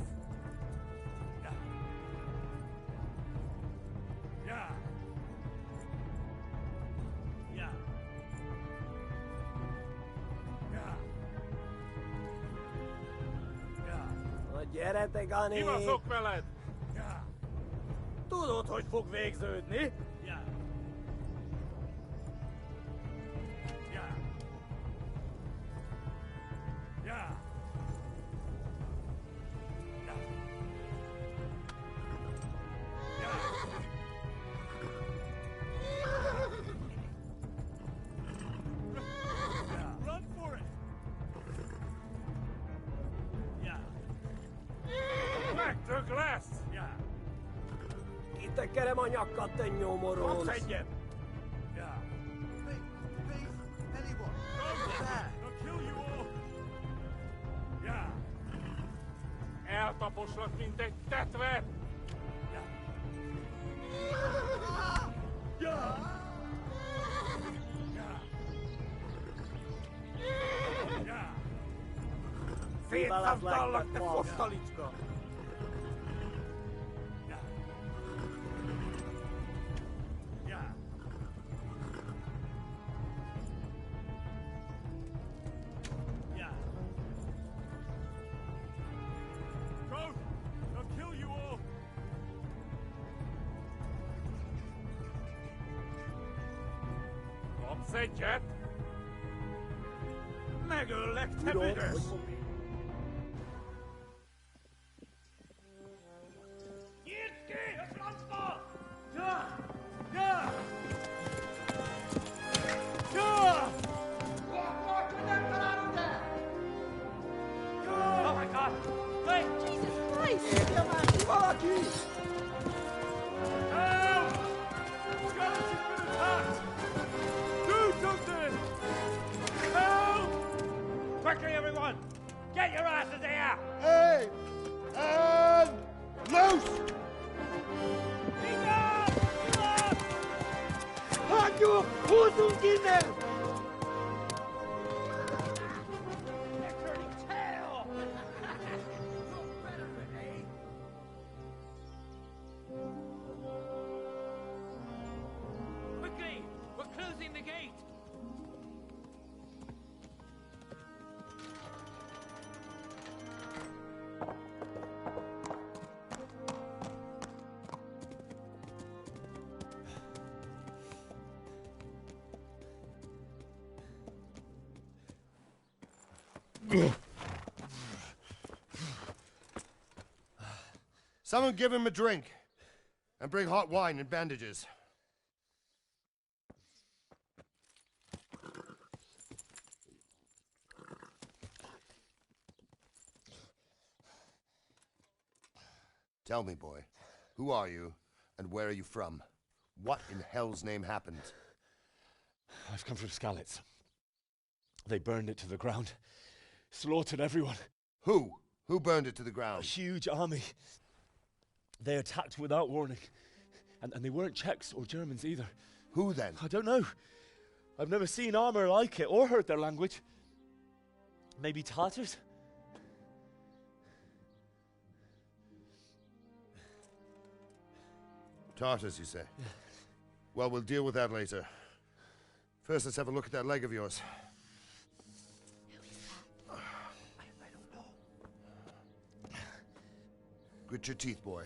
Na gyere te, Gani! Kivaszok veled! Tudod, hogy fog végződni? Run for it! Megtök lesz! Kitekerem a nyakat, te nyomoronc! Kapsz egyet! Eltaposlak, mint egy tetve! Szétszabdallak, te fostalicska! I'll kill you all! Kapsz egyet? Megöllek, te Tudod, büdös! hogy fog Nyitd ki! A francba! Ja! Ja! Ja! Hogy nem találod el! Ja! Oh my God! Wait! Jesus Christ! Írja már ki valaki! Help! Skeleton's been attacked! Do something! Help! Quickly, everyone! Get your asses here! Hey! And loose! Hagyjuk! Húzzunk innen! Quickly! We're closing the gate! Someone give him a drink. And bring hot wine and bandages. Tell me, boy, who are you, and where are you from? What in hell's name happened? I've come from Skalitz. They burned it to the ground. Slaughtered everyone. Who? Who burned it to the ground? A huge army. They attacked without warning. And they weren't Czechs or Germans either. Who then? I don't know. I've never seen armor like it or heard their language. Maybe Tatars? Tartars, you say? Yeah. Well, we'll deal with that later. First, let's have a look at that leg of yours. I don't know. Grit your teeth, boy.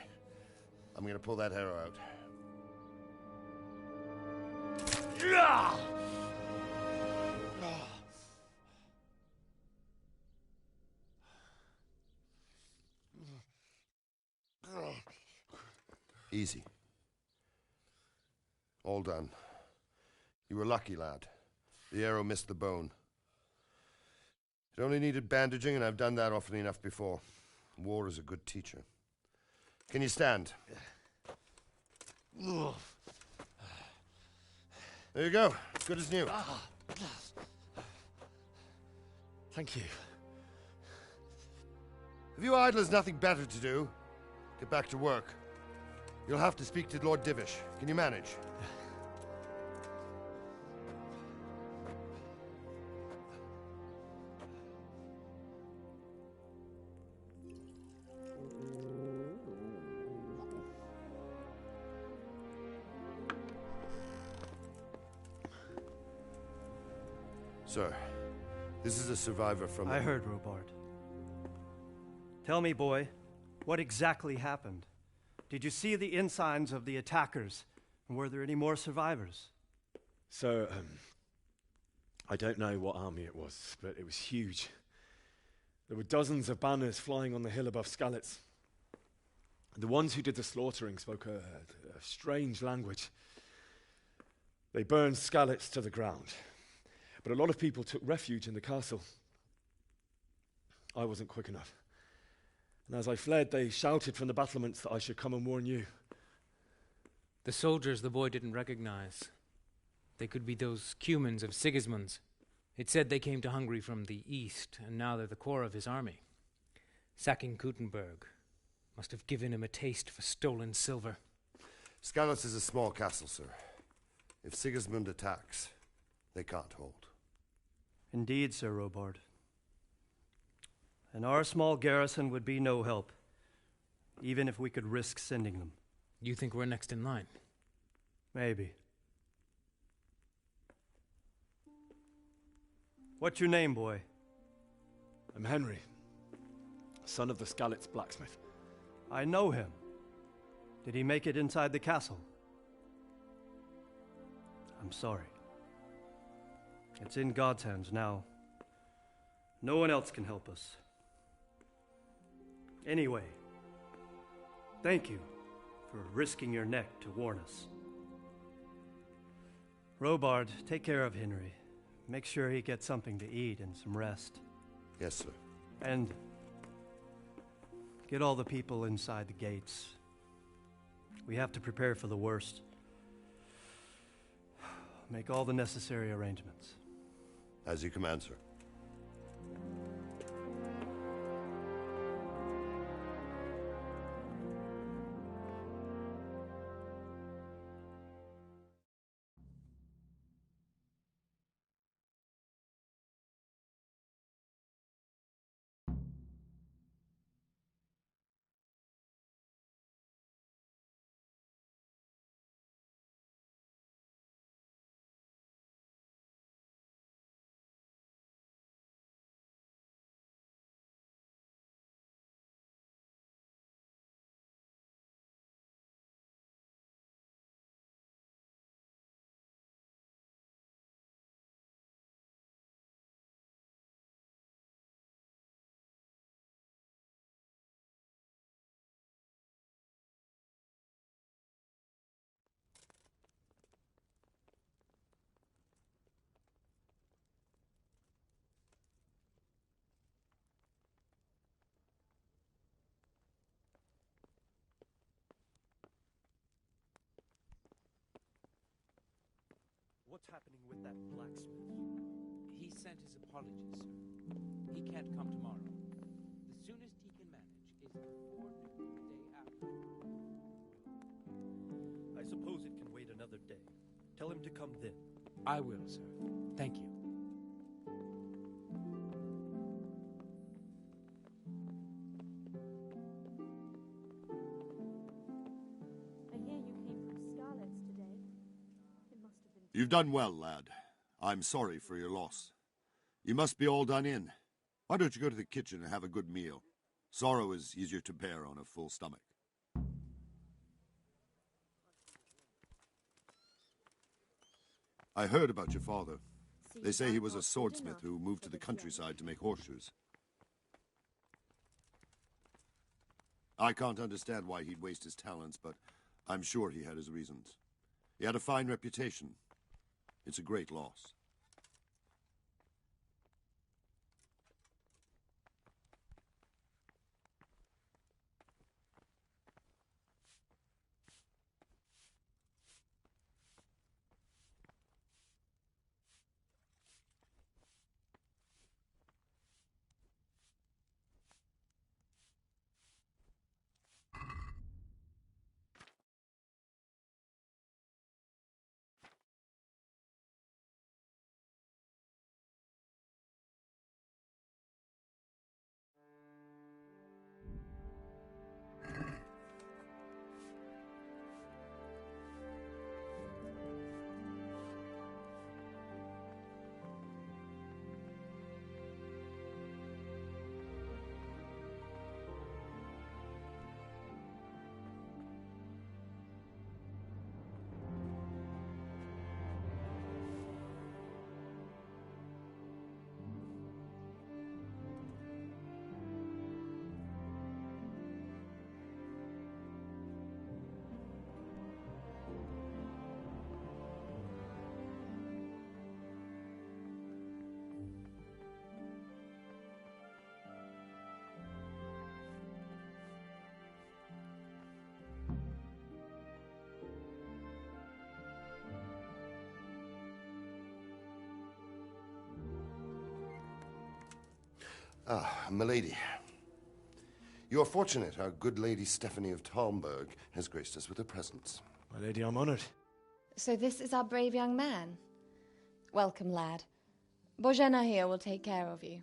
I'm gonna pull that hair out. Easy. All done. You were lucky, lad. The arrow missed the bone. It only needed bandaging, and I've done that often enough before. War is a good teacher. Can you stand? There you go. Good as new. Thank you. If you idlers nothing better to do, get back to work. You'll have to speak to Lord Divish. Can you manage? Sir, this is a survivor from... I heard, Robard. Tell me, boy, what exactly happened? Did you see the ensigns of the attackers? And were there any more survivors? So, I don't know what army it was, but it was huge. There were dozens of banners flying on the hill above Skalitz. The ones who did the slaughtering spoke a strange language. They burned Skalitz to the ground. But a lot of people took refuge in the castle. I wasn't quick enough. And as I fled, they shouted from the battlements that I should come and warn you. The soldiers the boy didn't recognize. They could be those Cumans of Sigismund's. It said they came to Hungary from the east, and now they're the core of his army. Sacking Gutenberg must have given him a taste for stolen silver. Skalitz is a small castle, sir. If Sigismund attacks, they can't hold. Indeed, Sir Robard. And our small garrison would be no help, even if we could risk sending them. You think we're next in line? Maybe. What's your name, boy? I'm Henry, son of the Skalitz blacksmith. I know him. Did he make it inside the castle? I'm sorry. It's in God's hands now. No one else can help us. Anyway, thank you for risking your neck to warn us. Robard, take care of Henry. Make sure he gets something to eat and some rest. Yes, sir. And get all the people inside the gates. We have to prepare for the worst. Make all the necessary arrangements. As you command, sir. What's happening with that blacksmith? He sent his apologies, sir. He can't come tomorrow. The soonest he can manage is before noon the day after. I suppose it can wait another day. Tell him to come then. I will, sir. Thank you. I hear you came from Skalitz today. It must have been... You've done well, lad. I'm sorry for your loss. You must be all done in. Why don't you go to the kitchen and have a good meal? Sorrow is easier to bear on a full stomach. I heard about your father. They say he was a swordsmith who moved to the countryside to make horseshoes. I can't understand why he'd waste his talents, but I'm sure he had his reasons. He had a fine reputation. It's a great loss. Ah, milady. You are fortunate our good lady Stephanie of Talmberg has graced us with her presence. My lady, I'm honored. So this is our brave young man. Welcome, lad. Bojena here will take care of you.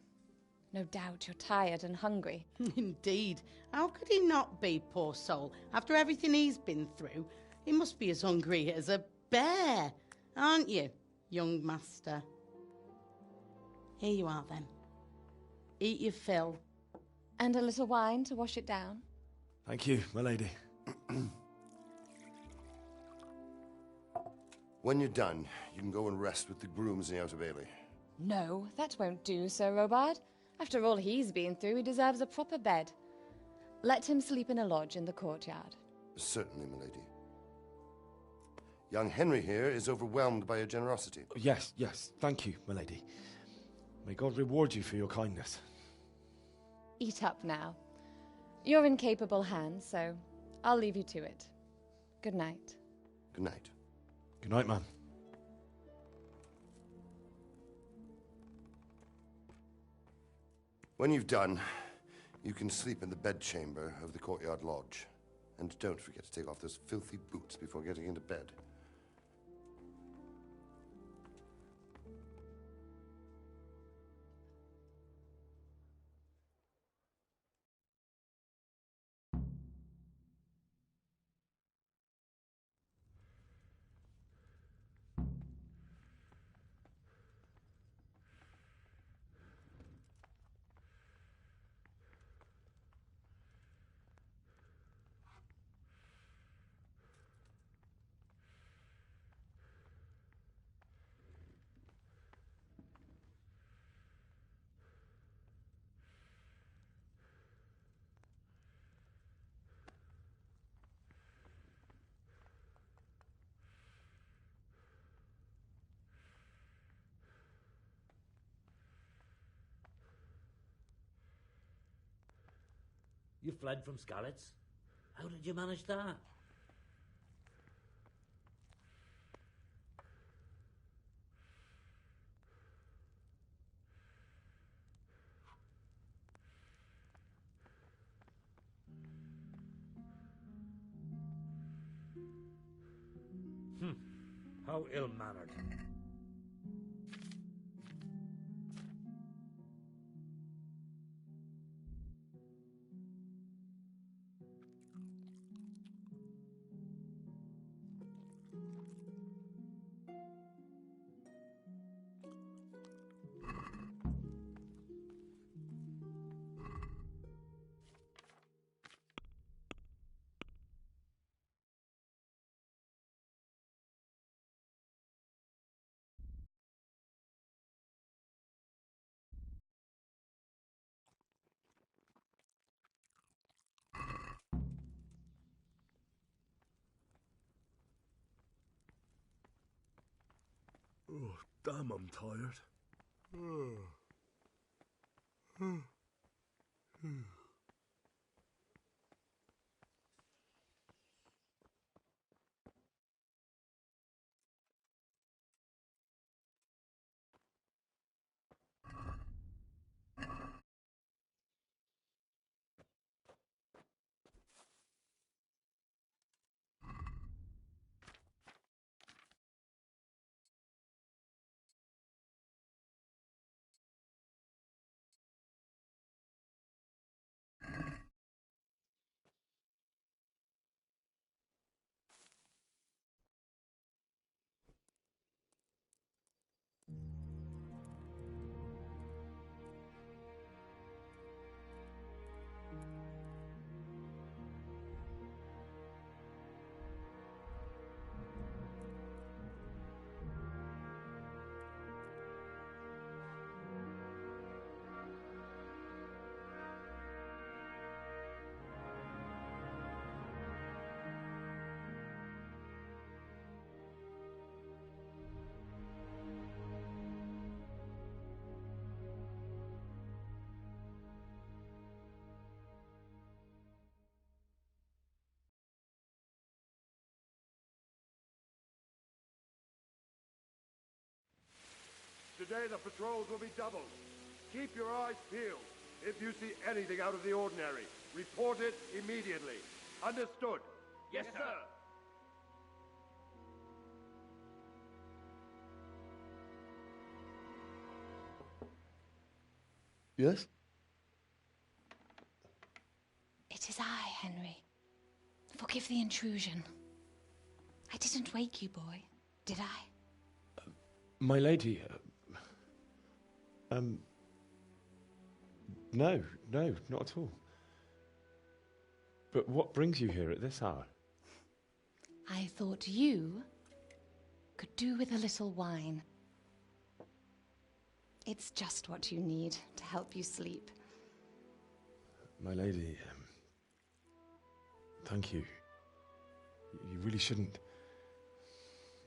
No doubt you're tired and hungry. Indeed. How could he not be, poor soul? After everything he's been through, he must be as hungry as a bear, aren't you, young master? Here you are, then. Eat your fill. And a little wine to wash it down. Thank you, my lady. When you're done, you can go and rest with the grooms in the Outer Bailey. No, that won't do, Sir Robard. After all he's been through, he deserves a proper bed. Let him sleep in a lodge in the courtyard. Certainly, milady. Young Henry here is overwhelmed by your generosity. Yes, yes. Thank you, my lady. May God reward you for your kindness. Eat up now. You're in capable hands, so I'll leave you to it. Good night. Good night. Good night, ma'am. When you've done, you can sleep in the bedchamber of the courtyard lodge. And don't forget to take off those filthy boots before getting into bed. You fled from Skalitz? How did you manage that? How ill-mannered. Oh, damn, I'm tired. Today the patrols will be doubled. Keep your eyes peeled. If you see anything out of the ordinary, report it immediately. Understood? Yes, sir. Yes? It is I, Henry. Forgive the intrusion. I didn't wake you, boy, did I? My lady, no, not at all. But what brings you here at this hour? I thought you could do with a little wine. It's just what you need to help you sleep. My lady, thank you. You really shouldn't.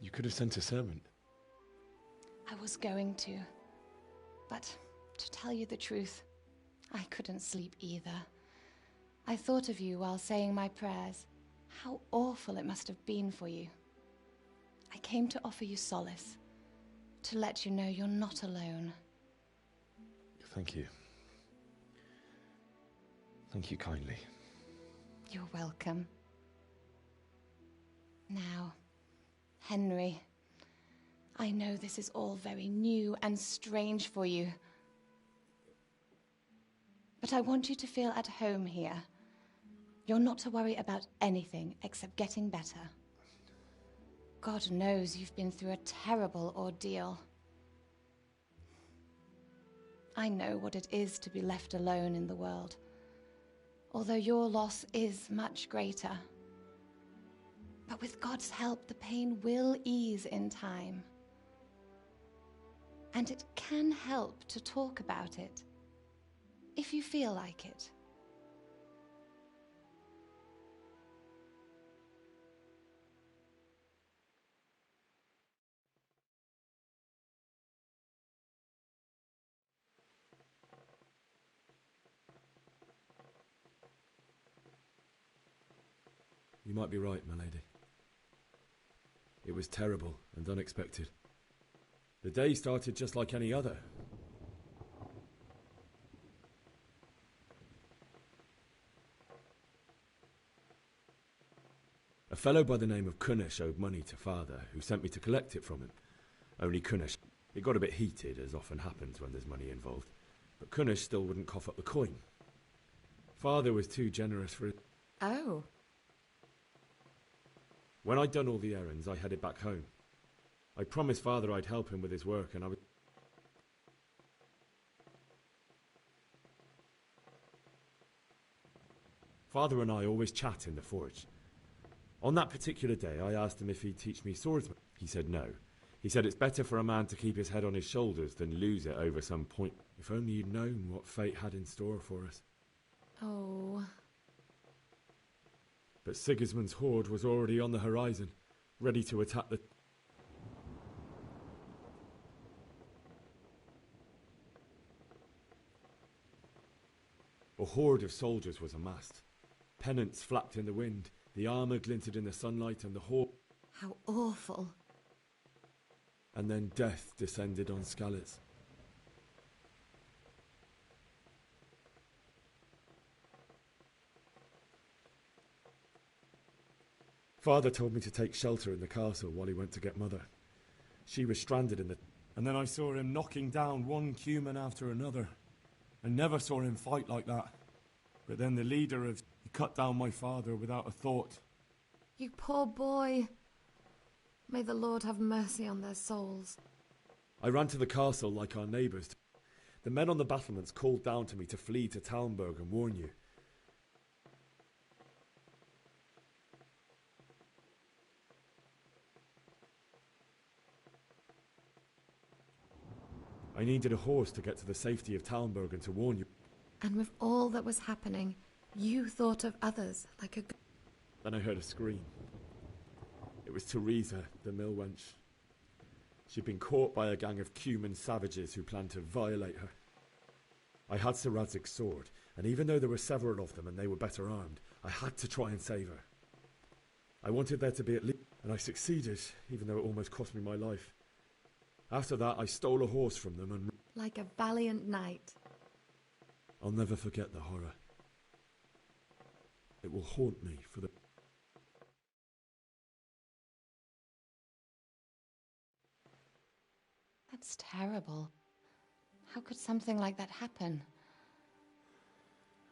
You could have sent a servant. I was going to, but to tell you the truth, I couldn't sleep either. I thought of you while saying my prayers. How awful it must have been for you. I came to offer you solace, to let you know you're not alone. Thank you. Thank you kindly. You're welcome. Now, Henry, I know this is all very new and strange for you, but I want you to feel at home here. You're not to worry about anything except getting better. God knows you've been through a terrible ordeal. I know what it is to be left alone in the world, although your loss is much greater. But with God's help, the pain will ease in time. And it can help to talk about it, if you feel like it. You might be right, my lady. It was terrible and unexpected. The day started just like any other. A fellow by the name of Kunesh owed money to Father, who sent me to collect it from him. Only Kunesh. It got a bit heated, as often happens when there's money involved. But Kunesh still wouldn't cough up the coin. Father was too generous for it. Oh. When I'd done all the errands, I headed back home. I promised Father I'd help him with his work, and I would... Father and I always chat in the forge. On that particular day, I asked him if he'd teach me swordsman. He said no. He said it's better for a man to keep his head on his shoulders than lose it over some point. If only you'd known what fate had in store for us. Oh. But Sigismund's horde was already on the horizon, ready to attack the... A horde of soldiers was amassed. Pennants flapped in the wind, the armour glinted in the sunlight, and the horde... How awful. And then death descended on Skalitz. Father told me to take shelter in the castle while he went to get Mother. She was stranded in the... And then I saw him knocking down one Cuman after another. I never saw him fight like that. But then the leader of... He cut down my father without a thought. You poor boy. May the Lord have mercy on their souls. I ran to the castle like our neighbours. The men on the battlements called down to me to flee to Talmberg and warn you. I needed a horse to get to the safety of Talmberg and to warn you. And with all that was happening, you thought of others like a... Then I heard a scream. It was Teresa, the mill wench. She'd been caught by a gang of Cuman savages who planned to violate her. I had Sir Radzig's sword, and even though there were several of them and they were better armed, I had to try and save her. I wanted there to be at least... And I succeeded, even though it almost cost me my life. After that, I stole a horse from them and... Like a valiant knight. I'll never forget the horror. It will haunt me for the... That's terrible. How could something like that happen?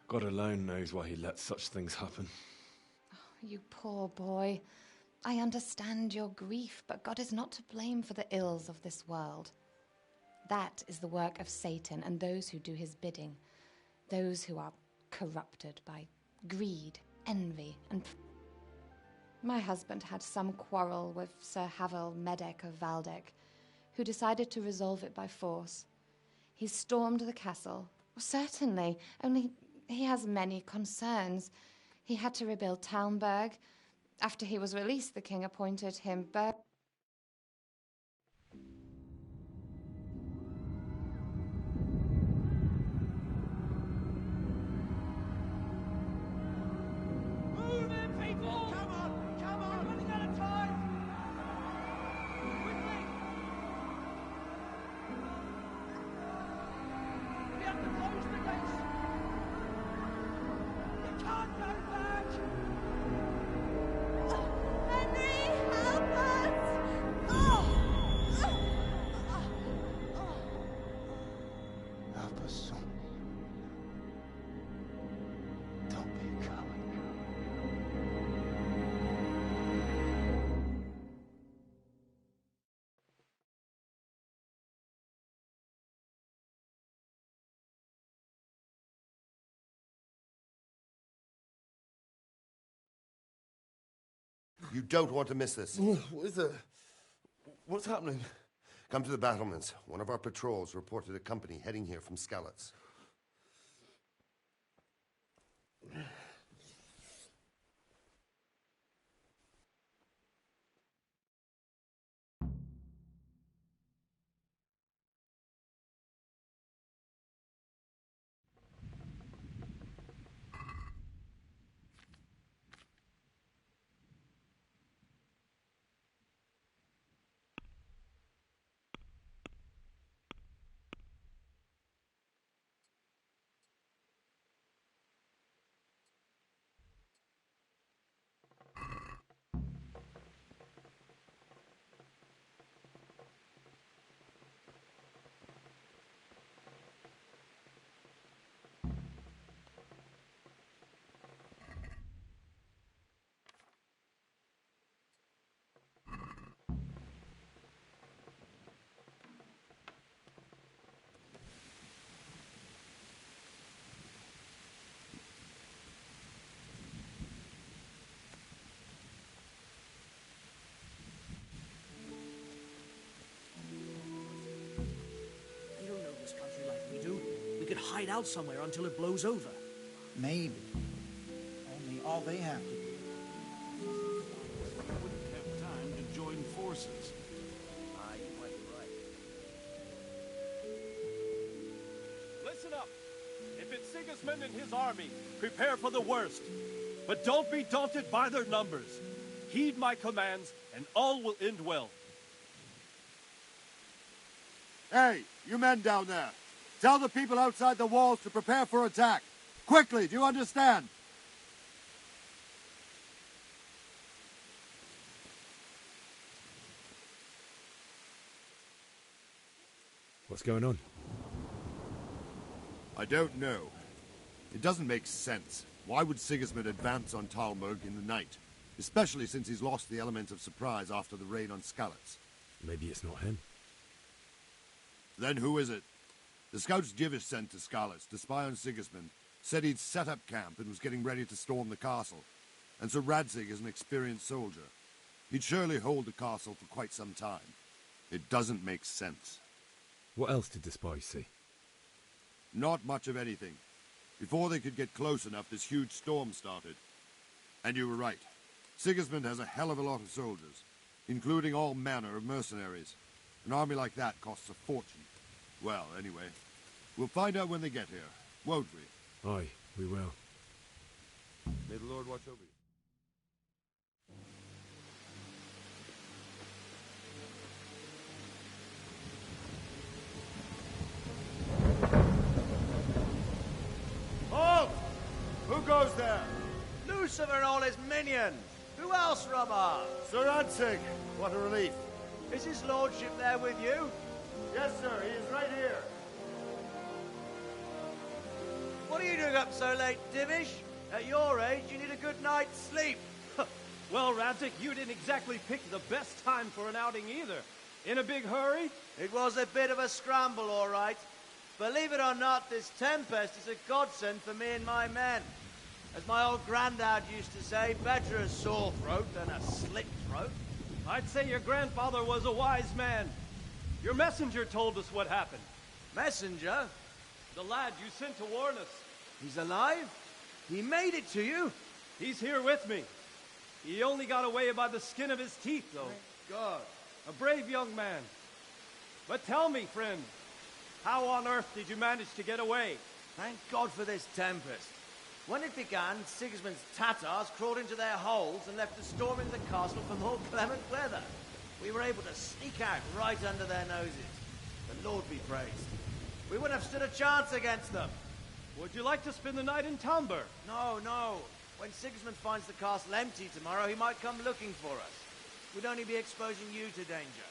God alone knows why he lets such things happen. Oh, you poor boy. I understand your grief, but God is not to blame for the ills of this world. That is the work of Satan and those who do his bidding. Those who are corrupted by greed, envy, and... My husband had some quarrel with Sir Havel Medek of Valdek, who decided to resolve it by force. He stormed the castle. Certainly, only he has many concerns. He had to rebuild Talmberg. After he was released, the king appointed him Move in, people! Come on! Come on! We're running out of time! Quickly! We have to close the gates! You can't go back! Henry, help us! Help us, son. Don't be a coward. You don't want to miss this. What is it? What's happening? Come to the battlements. One of our patrols reported a company heading here from Skalitz. They don't know this country like we do. We could hide out somewhere until it blows over. Maybe. Only all they have to do. Wouldn't have time to join forces. You might be right. Listen up. If that Sigismund and his army prepare for the worst. But don't be daunted by their numbers. Heed my commands, and all will end well. Hey, you men down there. Tell the people outside the walls to prepare for attack. Quickly, do you understand? What's going on? I don't know. It doesn't make sense. Why would Sigismund advance on Talmberg in the night? Especially since he's lost the element of surprise after the raid on Skalitz. Maybe it's not him. Then who is it? The scouts Jivish sent to Skalitz to spy on Sigismund said he'd set up camp and was getting ready to storm the castle. And Sir Radzig is an experienced soldier. He'd surely hold the castle for quite some time. It doesn't make sense. What else did the spies see? Not much of anything. Before they could get close enough, this huge storm started. And you were right. Sigismund has a hell of a lot of soldiers, including all manner of mercenaries. An army like that costs a fortune. Well, anyway, we'll find out when they get here, won't we? Aye, we will. May the Lord watch over you. Halt! Who goes there? Lucifer and all his minions. Who else, Robber? Sir Radzig. What a relief. Is his lordship there with you? Yes, sir. He is right here. What are you doing up so late, Divish? At your age, you need a good night's sleep. Well, Radzig, you didn't exactly pick the best time for an outing either. In a big hurry? It was a bit of a scramble, all right. Believe it or not, this tempest is a godsend for me and my men. As my old granddad used to say, better a sore throat than a slit throat. I'd say your grandfather was a wise man. Your messenger told us what happened. Messenger? The lad you sent to warn us. He's alive? He made it to you? He's here with me. He only got away by the skin of his teeth, though. Thank God. A brave young man. But tell me, friend, how on earth did you manage to get away? Thank God for this tempest. When it began, Sigismund's Tatars crawled into their holes and left us storming the castle for more clement weather. We were able to sneak out right under their noses. The Lord be praised. We wouldn't have stood a chance against them. Would you like to spend the night in Talmberg? No, no. When Sigismund finds the castle empty tomorrow, he might come looking for us. We'd only be exposing you to danger.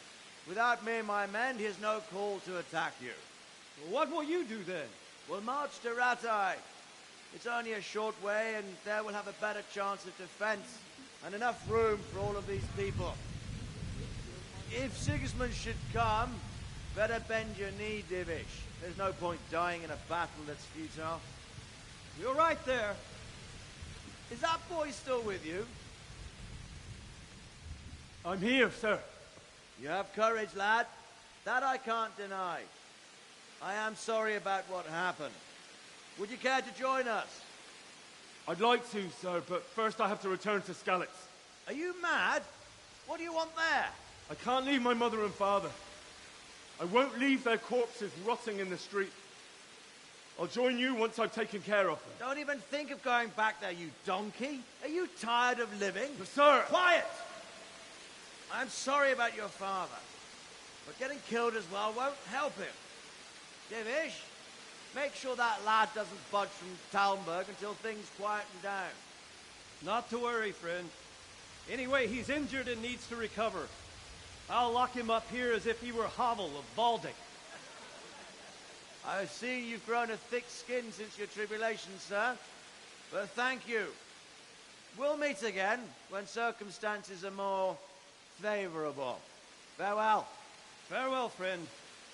Without me and my men, he has no call to attack you. Well, what will you do then? We'll march to Ratai. It's only a short way, and there we'll have a better chance of defense, and enough room for all of these people. If Sigismund should come, better bend your knee, Divish. There's no point dying in a battle that's futile. You're right there. Is that boy still with you? I'm here, sir. You have courage, lad. That I can't deny. I am sorry about what happened. Would you care to join us? I'd like to, sir, but first I have to return to Skalitz. Are you mad? What do you want there? I can't leave my mother and father. I won't leave their corpses rotting in the street. I'll join you once I've taken care of them. Don't even think of going back there, you donkey. Are you tired of living? But sir! Quiet! I'm sorry about your father, but getting killed as well won't help him. Divish, make sure that lad doesn't budge from Talmberg until things quieten down. Not to worry, friend. Anyway, he's injured and needs to recover. I'll lock him up here as if he were Havel of Baldic. I've seen you've grown a thick skin since your tribulation, sir. But thank you. We'll meet again when circumstances are more favorable. Farewell. Farewell, friend,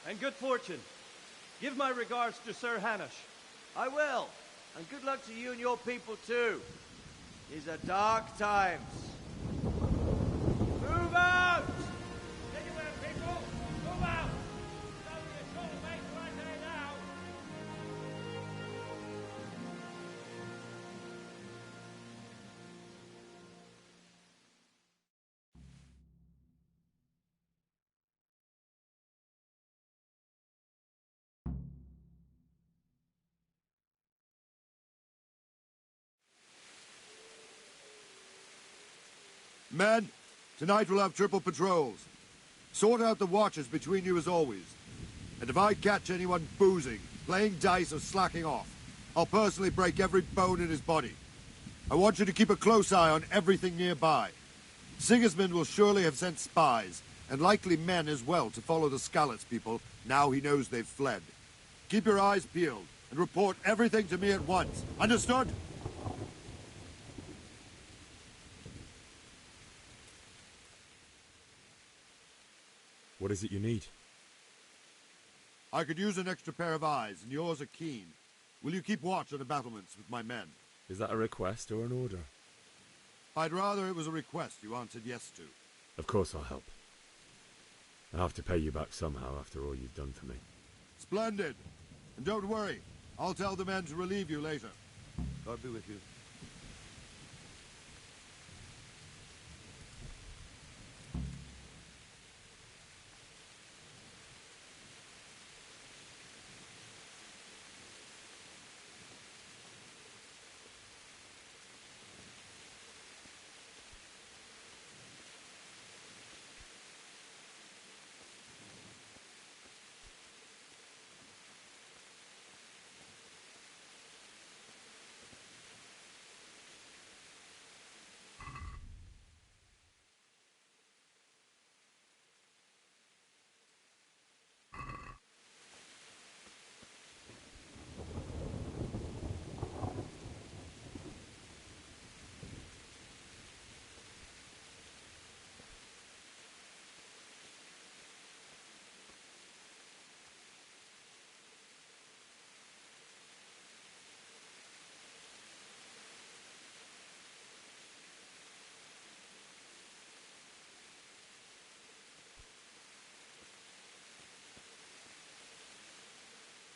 and good fortune. Give my regards to Sir Hanush. I will. And good luck to you and your people, too. These are dark times. Men, tonight we'll have triple patrols. Sort out the watches between you as always. And if I catch anyone boozing, playing dice or slacking off, I'll personally break every bone in his body. I want you to keep a close eye on everything nearby. Sigismund will surely have sent spies, and likely men as well, to follow the Skalitz people now he knows they've fled. Keep your eyes peeled, and report everything to me at once. Understood? What is it you need? I could use an extra pair of eyes, and yours are keen. Will you keep watch on the battlements with my men? Is that a request or an order? I'd rather it was a request you answered yes to. Of course I'll help. I have to pay you back somehow after all you've done for me. Splendid! And don't worry, I'll tell the men to relieve you later. God be with you.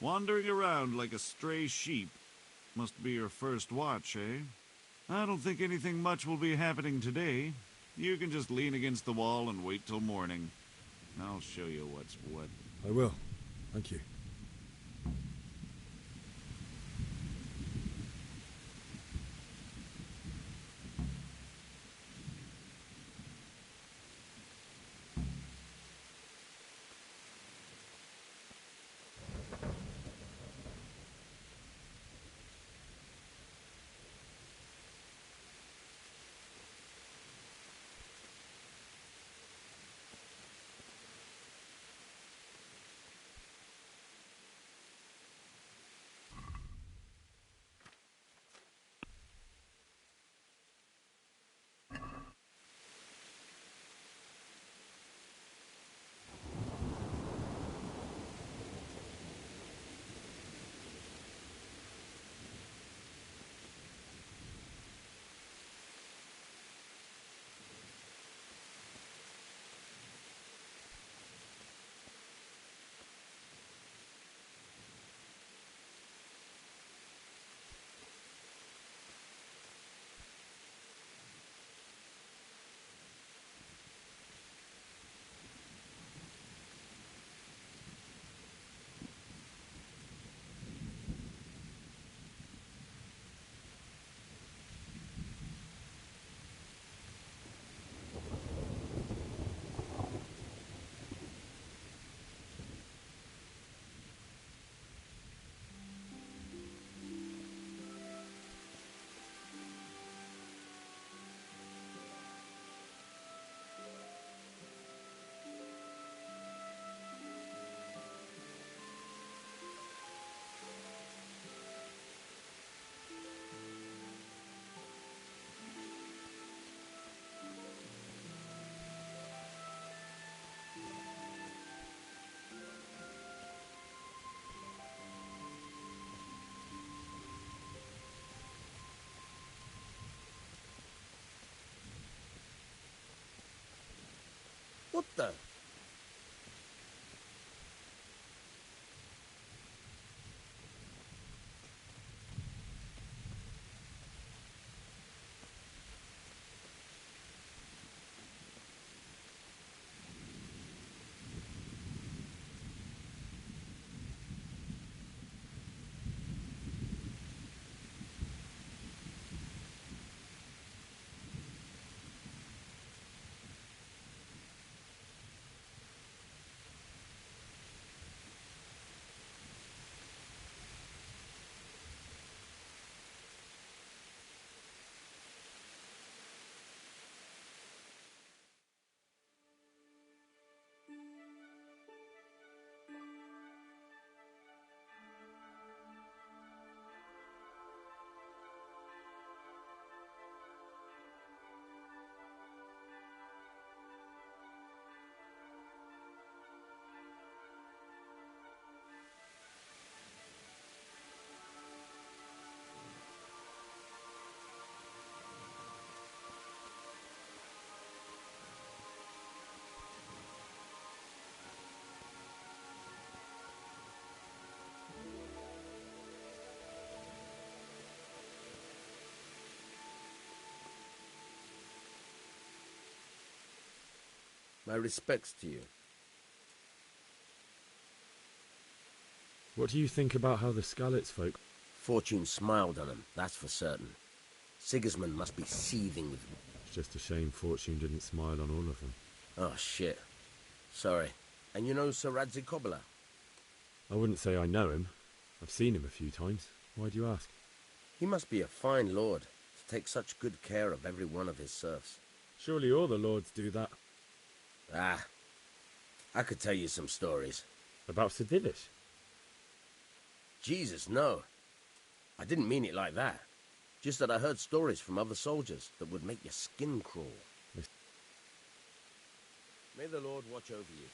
Wandering around like a stray sheep. Must be your first watch, eh? I don't think anything much will be happening today. You can just lean against the wall and wait till morning. I'll show you what's what. I will. Thank you. My respects to you. What do you think about how the Skalitz folk... Fortune smiled on him, that's for certain. Sigismund must be seething with... It's just a shame Fortune didn't smile on all of them. Oh, shit. Sorry. And you know Sir Radzikobala? I wouldn't say I know him. I've seen him a few times. Why do you ask? He must be a fine lord, to take such good care of every one of his serfs. Surely all the lords do that. Ah, I could tell you some stories. About Sir Divish? Jesus, no. I didn't mean it like that. Just that I heard stories from other soldiers that would make your skin crawl. May the Lord watch over you.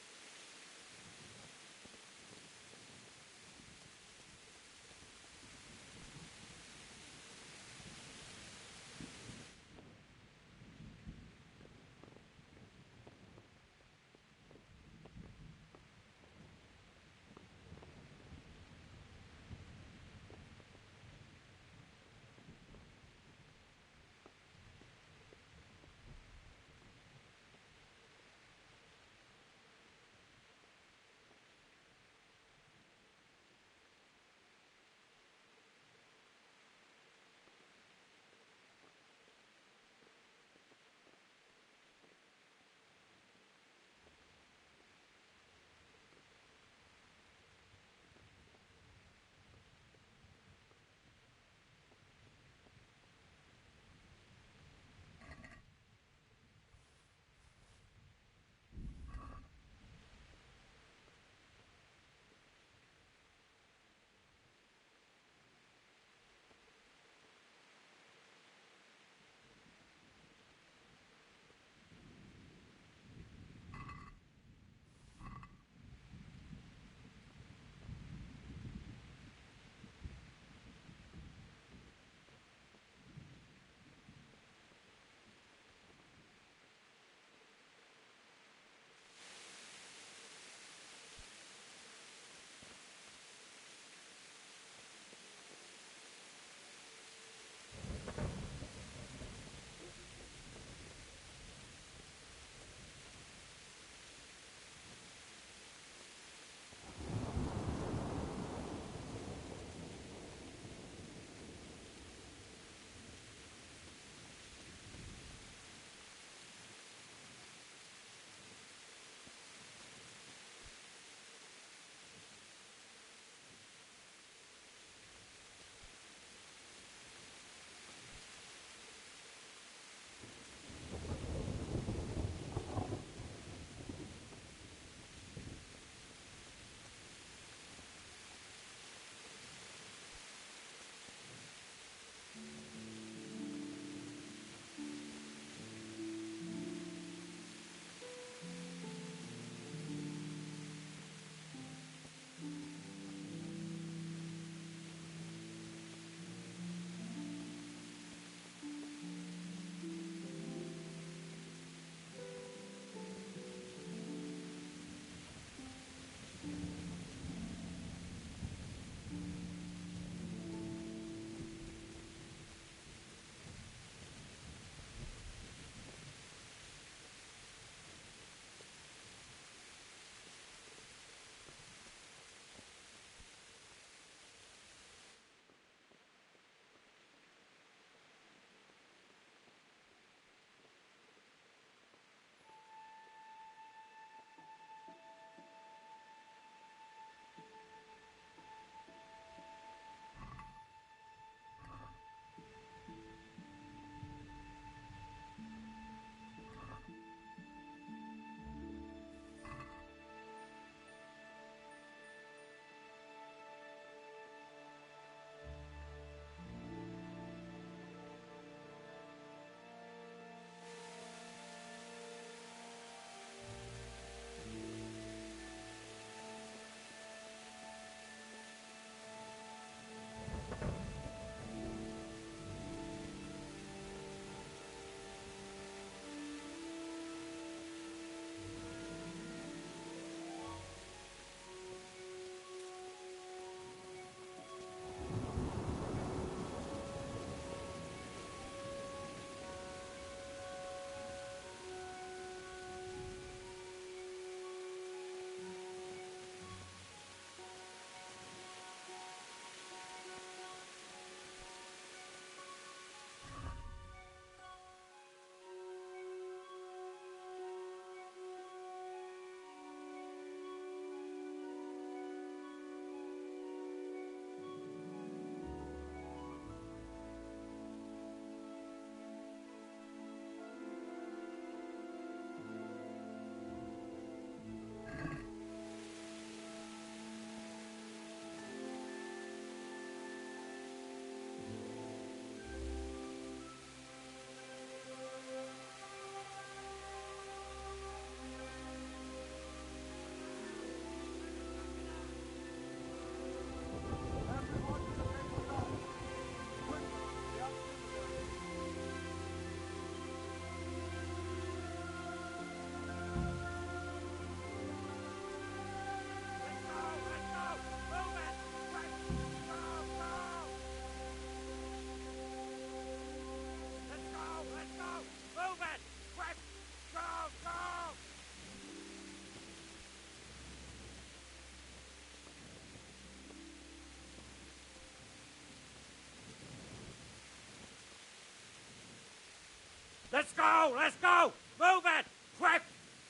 Let's go! Let's go! Move it! Quick!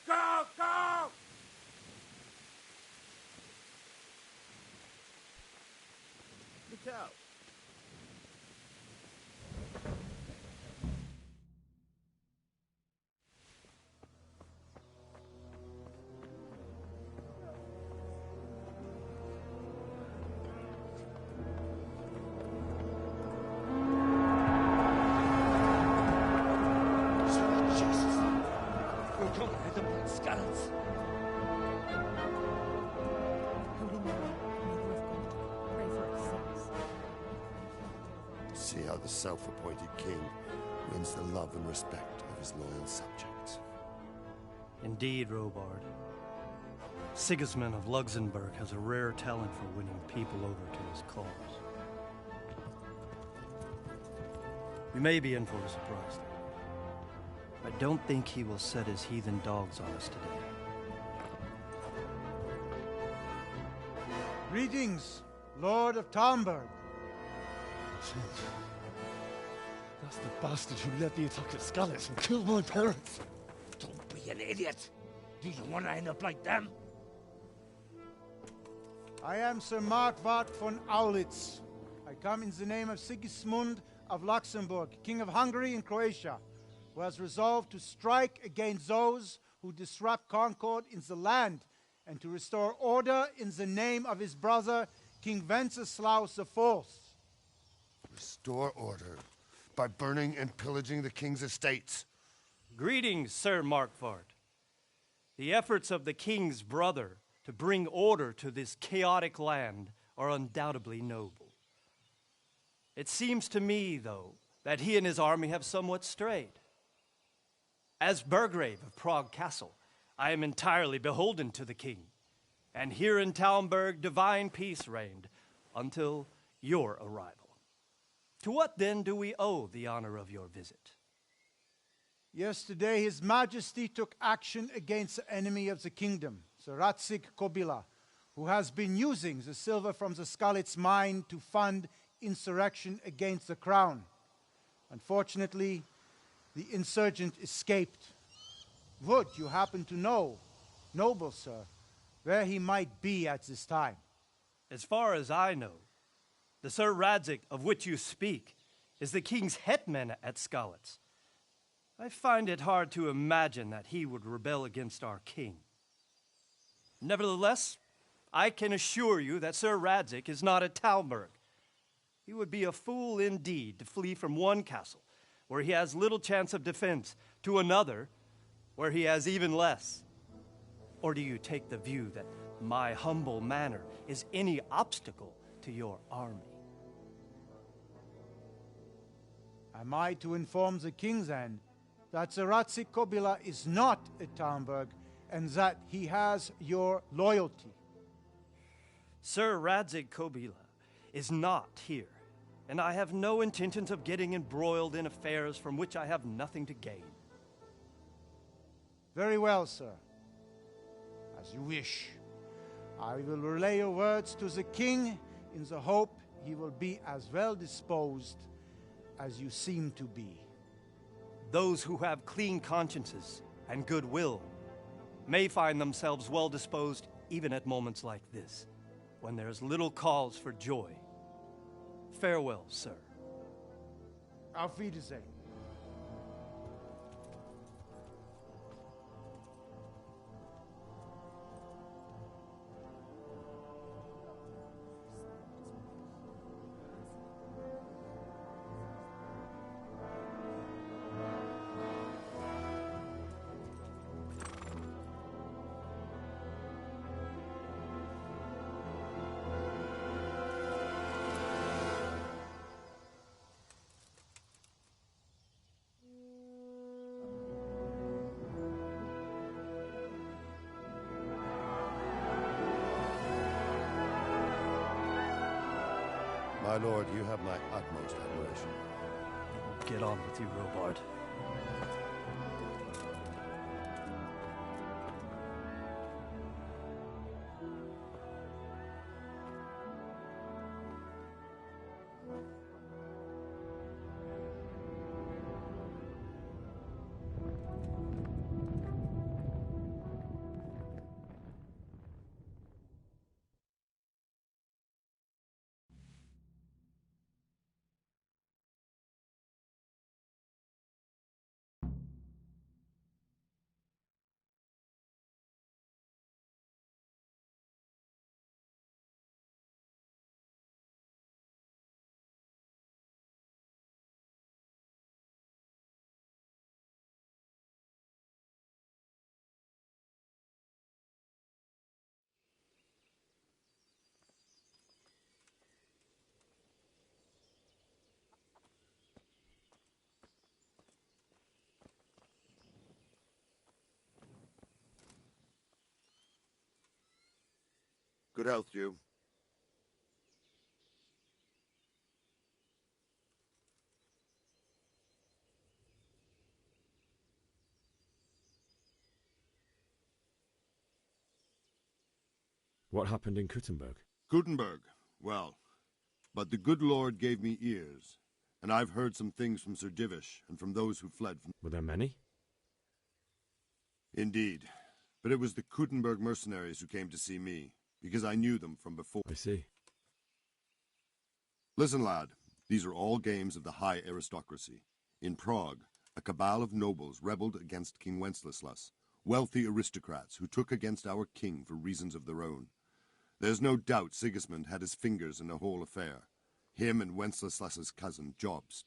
Go! Go! Look out! See how the self-appointed king wins the love and respect of his loyal subjects. Indeed, Robard. Sigismund of Luxembourg has a rare talent for winning people over to his cause. We may be in for a surprise, though. I don't think he will set his heathen dogs on us today. Greetings, Lord of Talmberg. That's the bastard who led the attack at Skalitz and killed my parents. Don't be an idiot. Do you want to end up like them? I am Sir Markwart von Aulitz. I come in the name of Sigismund of Luxembourg, King of Hungary and Croatia, who has resolved to strike against those who disrupt concord in the land and to restore order in the name of his brother, King Wenceslaus IV. Restore order by burning and pillaging the king's estates. Greetings, Sir Markwart. The efforts of the king's brother to bring order to this chaotic land are undoubtedly noble. It seems to me, though, that he and his army have somewhat strayed. As Burgrave of Prague Castle, I am entirely beholden to the king, and here in Talmberg divine peace reigned until your arrival. To what then do we owe the honor of your visit? Yesterday, His Majesty took action against the enemy of the kingdom, Sir Radzig Kobyla, who has been using the silver from the Skalitz mine to fund insurrection against the crown. Unfortunately, the insurgent escaped. Would you happen to know, noble sir, where he might be at this time? As far as I know, the Sir Radzig of which you speak is the king's hetman at Skalitz. I find it hard to imagine that he would rebel against our king. Nevertheless, I can assure you that Sir Radzig is not at Talmberg. He would be a fool indeed to flee from one castle, where he has little chance of defense, to another, where he has even less. Or do you take the view that my humble manner is any obstacle to your army? Am I to inform the king then that Sir Radzig Kobyla is not at Talmberg and that he has your loyalty? Sir Radzig Kobyla is not here, and I have no intentions of getting embroiled in affairs from which I have nothing to gain. Very well, sir. As you wish. I will relay your words to the king in the hope he will be as well disposed as you seem to be. Those who have clean consciences and goodwill may find themselves well disposed even at moments like this, when there is little cause for joy. Farewell, sir. Auf Wiedersehen. My lord, you have my utmost admiration. Get on with you, Robard. Good health to you. What happened in Kuttenberg? Gutenberg. Well, but the good Lord gave me ears, and I've heard some things from Sir Divish and from those who fled from... Were there many? Indeed. But it was the Kuttenberg mercenaries who came to see me, because I knew them from before. I see. Listen, lad. These are all games of the high aristocracy. In Prague, a cabal of nobles rebelled against King Wenceslas, wealthy aristocrats who took against our king for reasons of their own. There's no doubt Sigismund had his fingers in the whole affair. Him and Wenceslas's cousin, Jobst.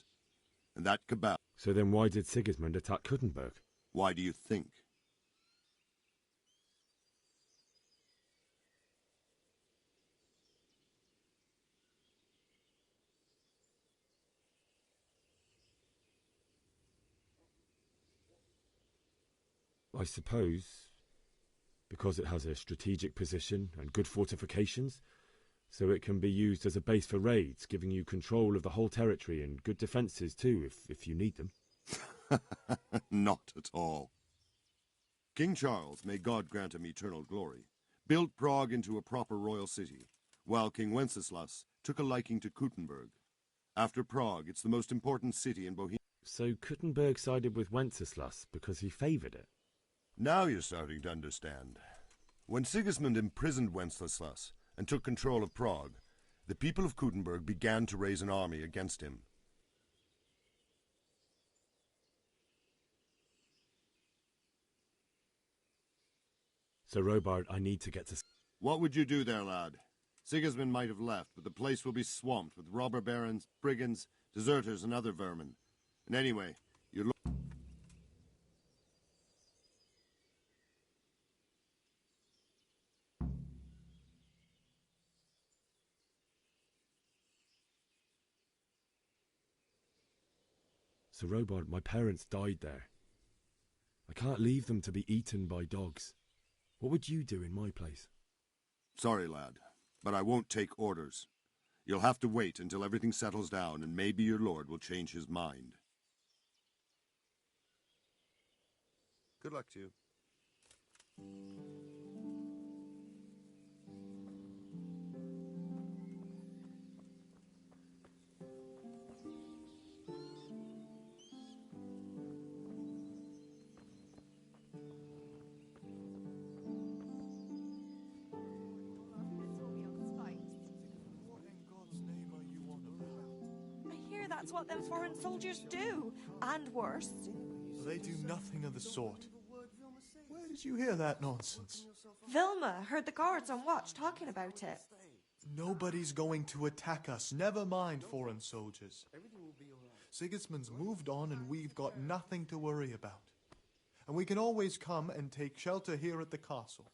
And that cabal... So then why did Sigismund attack Kuttenberg? Why do you think? I suppose because it has a strategic position and good fortifications, so it can be used as a base for raids, giving you control of the whole territory and good defences too, if you need them. Not at all. King Charles, may God grant him eternal glory, built Prague into a proper royal city, while King Wenceslas took a liking to Kuttenberg. After Prague, it's the most important city in Bohemia. So Kuttenberg sided with Wenceslas because he favoured it? Now you're starting to understand. When Sigismund imprisoned Wenceslas and took control of Prague, the people of Kuttenberg began to raise an army against him. So, Robert, I need to get to... What would you do there, lad? Sigismund might have left, but the place will be swamped with robber barons, brigands, deserters, and other vermin. And anyway, you're... So, Robert, my parents died there. I can't leave them to be eaten by dogs. What would you do in my place? Sorry, lad, but I won't take orders. You'll have to wait until everything settles down, and maybe your lord will change his mind. Good luck to you. That's what them foreign soldiers do, and worse. They do nothing of the sort. Where did you hear that nonsense? Vilma heard the guards on watch talking about it. Nobody's going to attack us, never mind foreign soldiers. Sigismund's moved on and we've got nothing to worry about. And we can always come and take shelter here at the castle.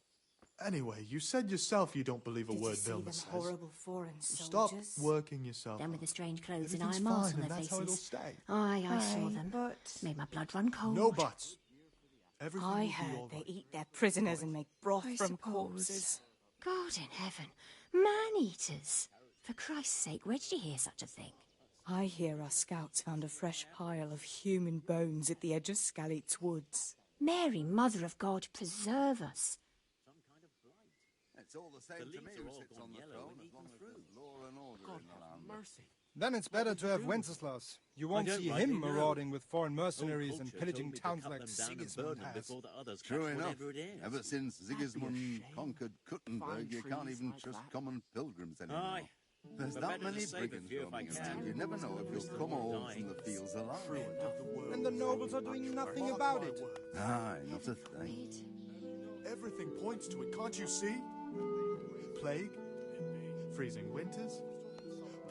Anyway, you said yourself you don't believe a word Vilma says. Horrible foreign Stop soldiers. working yourself. Them with the strange clothes and Everything's iron marks fine, on their and that's faces. how it'll stay. Aye, I saw Aye, them. but... Made my blood run cold. No buts. Everything will I be heard all they right. eat their prisoners and make broth I from suppose. corpses. God in heaven. Man-eaters. For Christ's sake, where did you hear such a thing? I hear our scouts found a fresh pile of human bones at the edge of Scalit's woods. Mary, Mother of God, preserve us. It's all the same to me who sits on the throne as long as there's law and order in the land. Mercy. Then it's better to have Wenceslas. You won't see him marauding with foreign mercenaries and pillaging towns like Sigismund has. True enough. Ever since Sigismund conquered Kuttenberg, you can't even trust common pilgrims anymore. There's that many brigands roaming around. You never know if you'll come home from the fields alive. And the nobles are doing nothing about it. Aye, not a thing. Everything points to it, can't you see? Plague, freezing winters,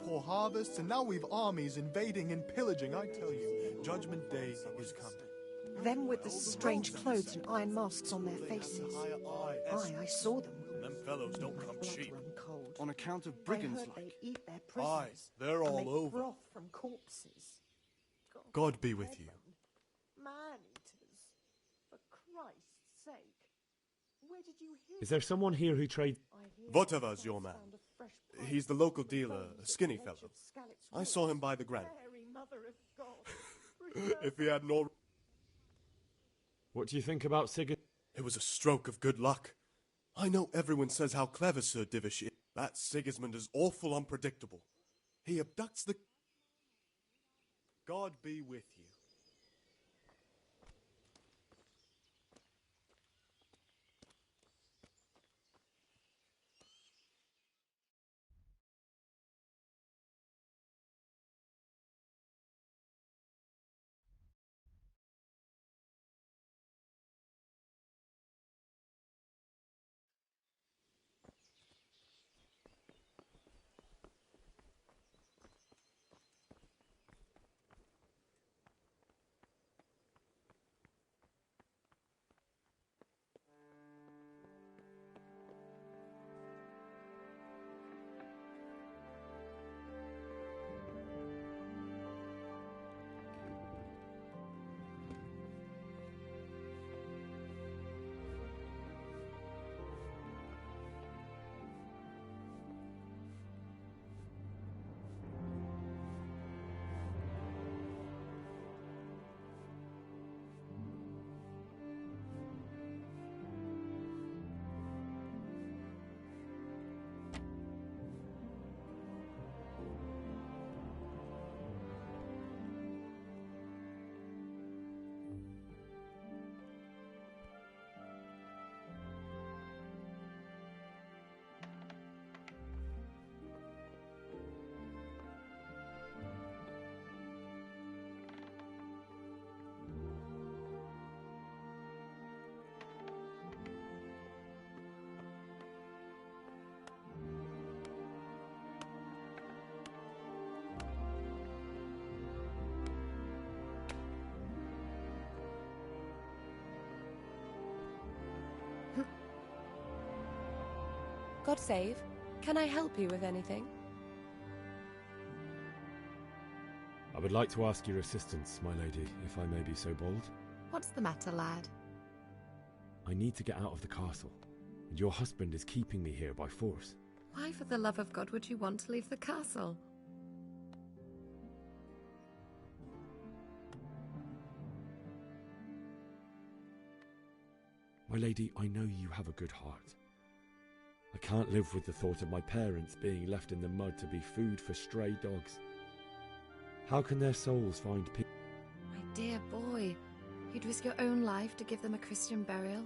poor harvests, and now we've armies invading and pillaging. I tell you, Judgment Day is coming. Them with the strange clothes and iron masks on their faces. Aye, I saw them. Them fellows don't come cheap. On account of brigands I heard like. they eat their prisoners. Aye, they're and all make over. broth from corpses. God be with you. Man-eaters. For Christ's sake. Where did you hear Is there someone here who trade... I hear Voteva's your man. He's the local dealer, a skinny fellow. I saw him by the granary. If he had no... What do you think about Sigurd? It was a stroke of good luck. I know everyone says how clever Sir Divish is. That Sigismund is awful unpredictable. He abducts the... God be with you. God save. Can I help you with anything? I would like to ask your assistance, my lady, if I may be so bold. What's the matter, lad? I need to get out of the castle, and your husband is keeping me here by force. Why, for the love of God, would you want to leave the castle? My lady, I know you have a good heart. I can't live with the thought of my parents being left in the mud to be food for stray dogs. How can their souls find peace? My dear boy, you'd risk your own life to give them a Christian burial?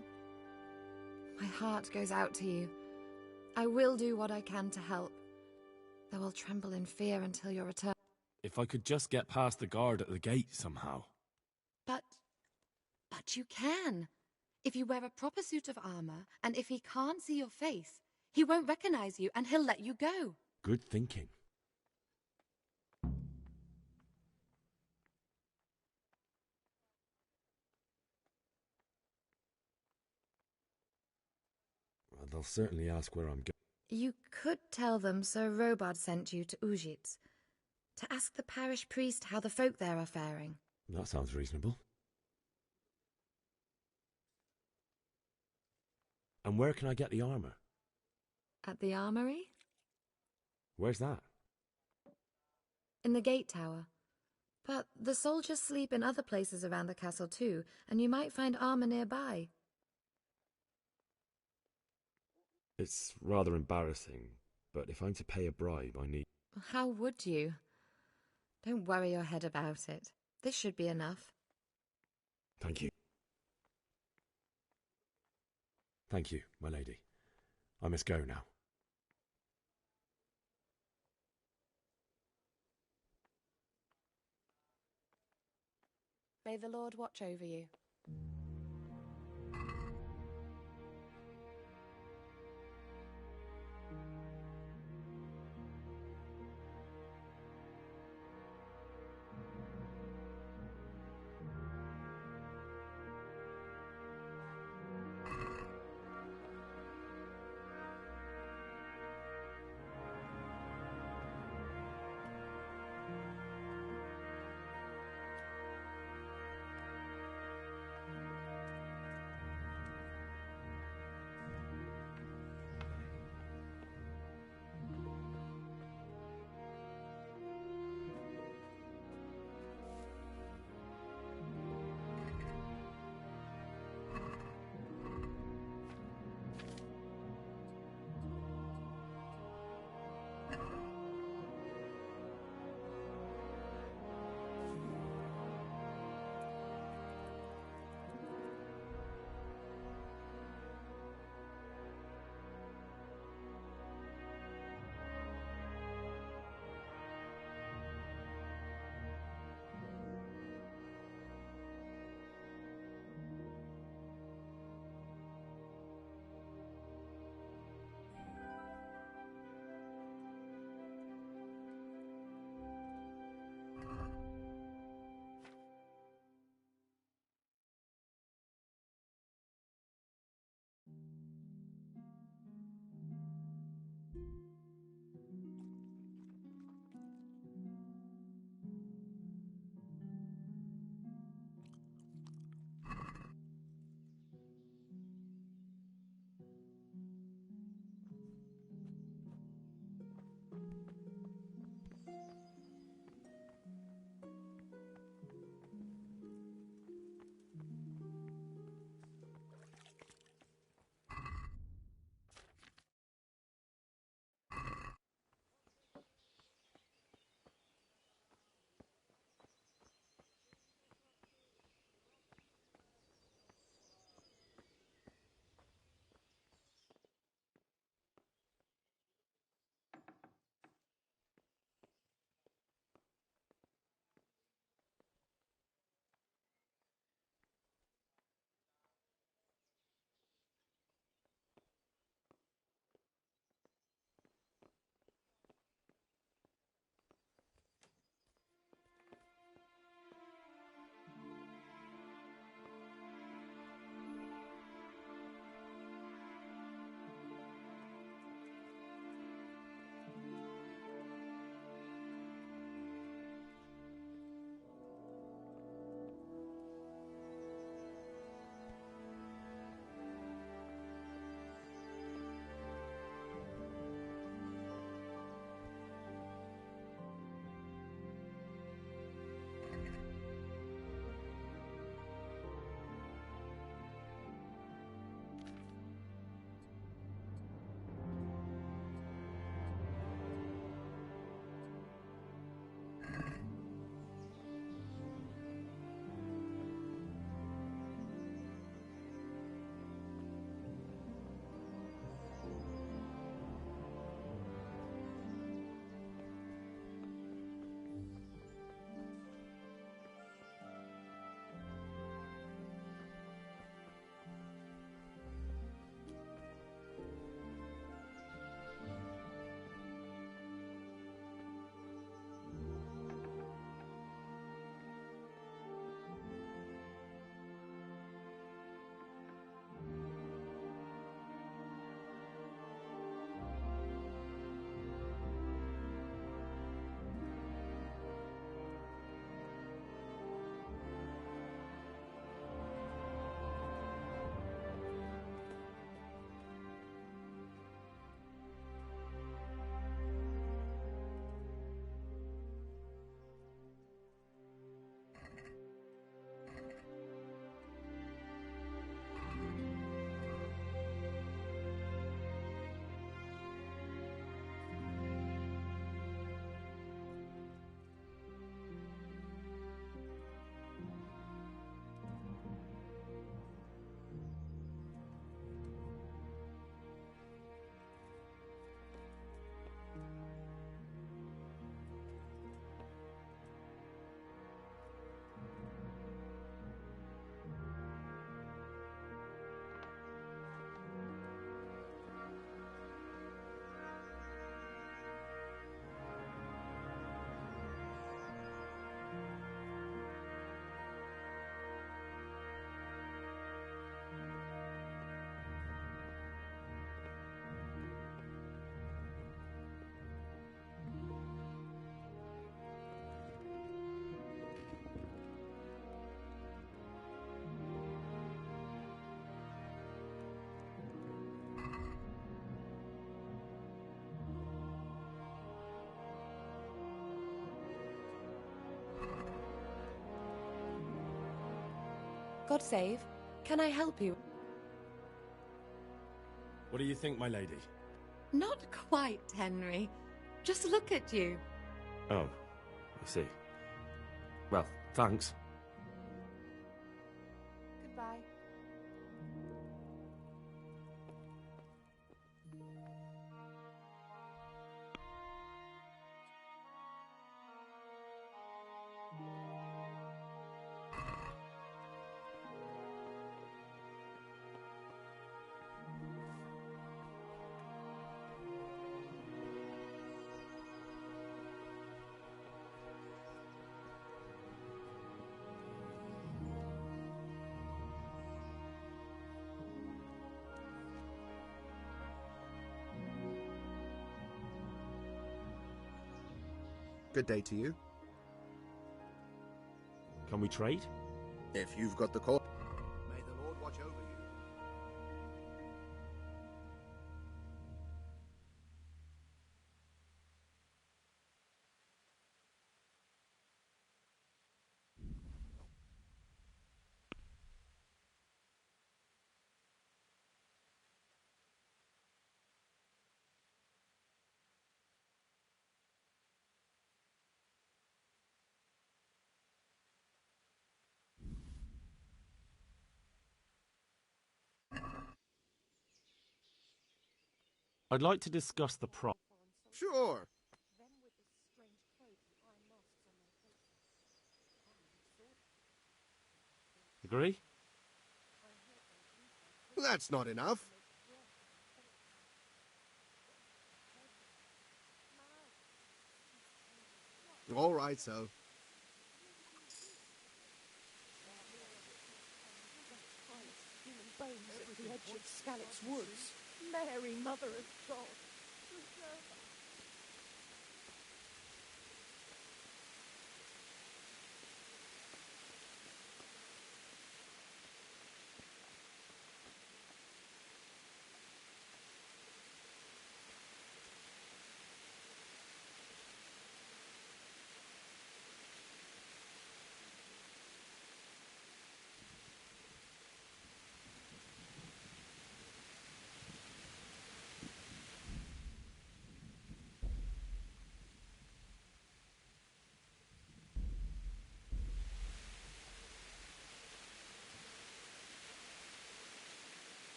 My heart goes out to you. I will do what I can to help, though I'll tremble in fear until your return. If I could just get past the guard at the gate somehow. But you can. If you wear a proper suit of armor, and if he can't see your face, he won't recognize you and he'll let you go. Good thinking. Well, they'll certainly ask where I'm going. You could tell them Sir Robard sent you to Ujits, to ask the parish priest how the folk there are faring. That sounds reasonable. And where can I get the armor? At the armory? Where's that? In the gate tower. But the soldiers sleep in other places around the castle too, and you might find armor nearby. It's rather embarrassing, but if I'm to pay a bribe, I need... How would you? Don't worry your head about it. This should be enough. Thank you. Thank you, my lady. I must go now. May the Lord watch over you. God save. Can I help you? What do you think, my lady? Not quite, Henry. Just look at you. Oh, I see. Well, thanks. Goodbye. Good day to you. Can we trade? If you've got the call. May the Lord watch over you. I'd like to discuss the price. Sure. Agree? That's not enough. All right, so. Human bones at the edge of Scallops Woods. Mary, Mother of God.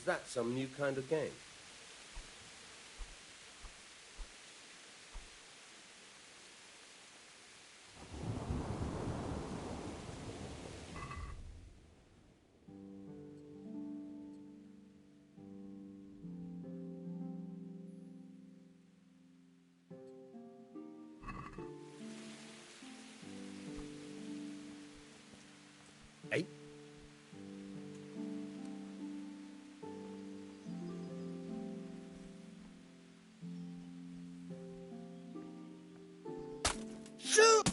Is that some new kind of game? Hey. Shoot!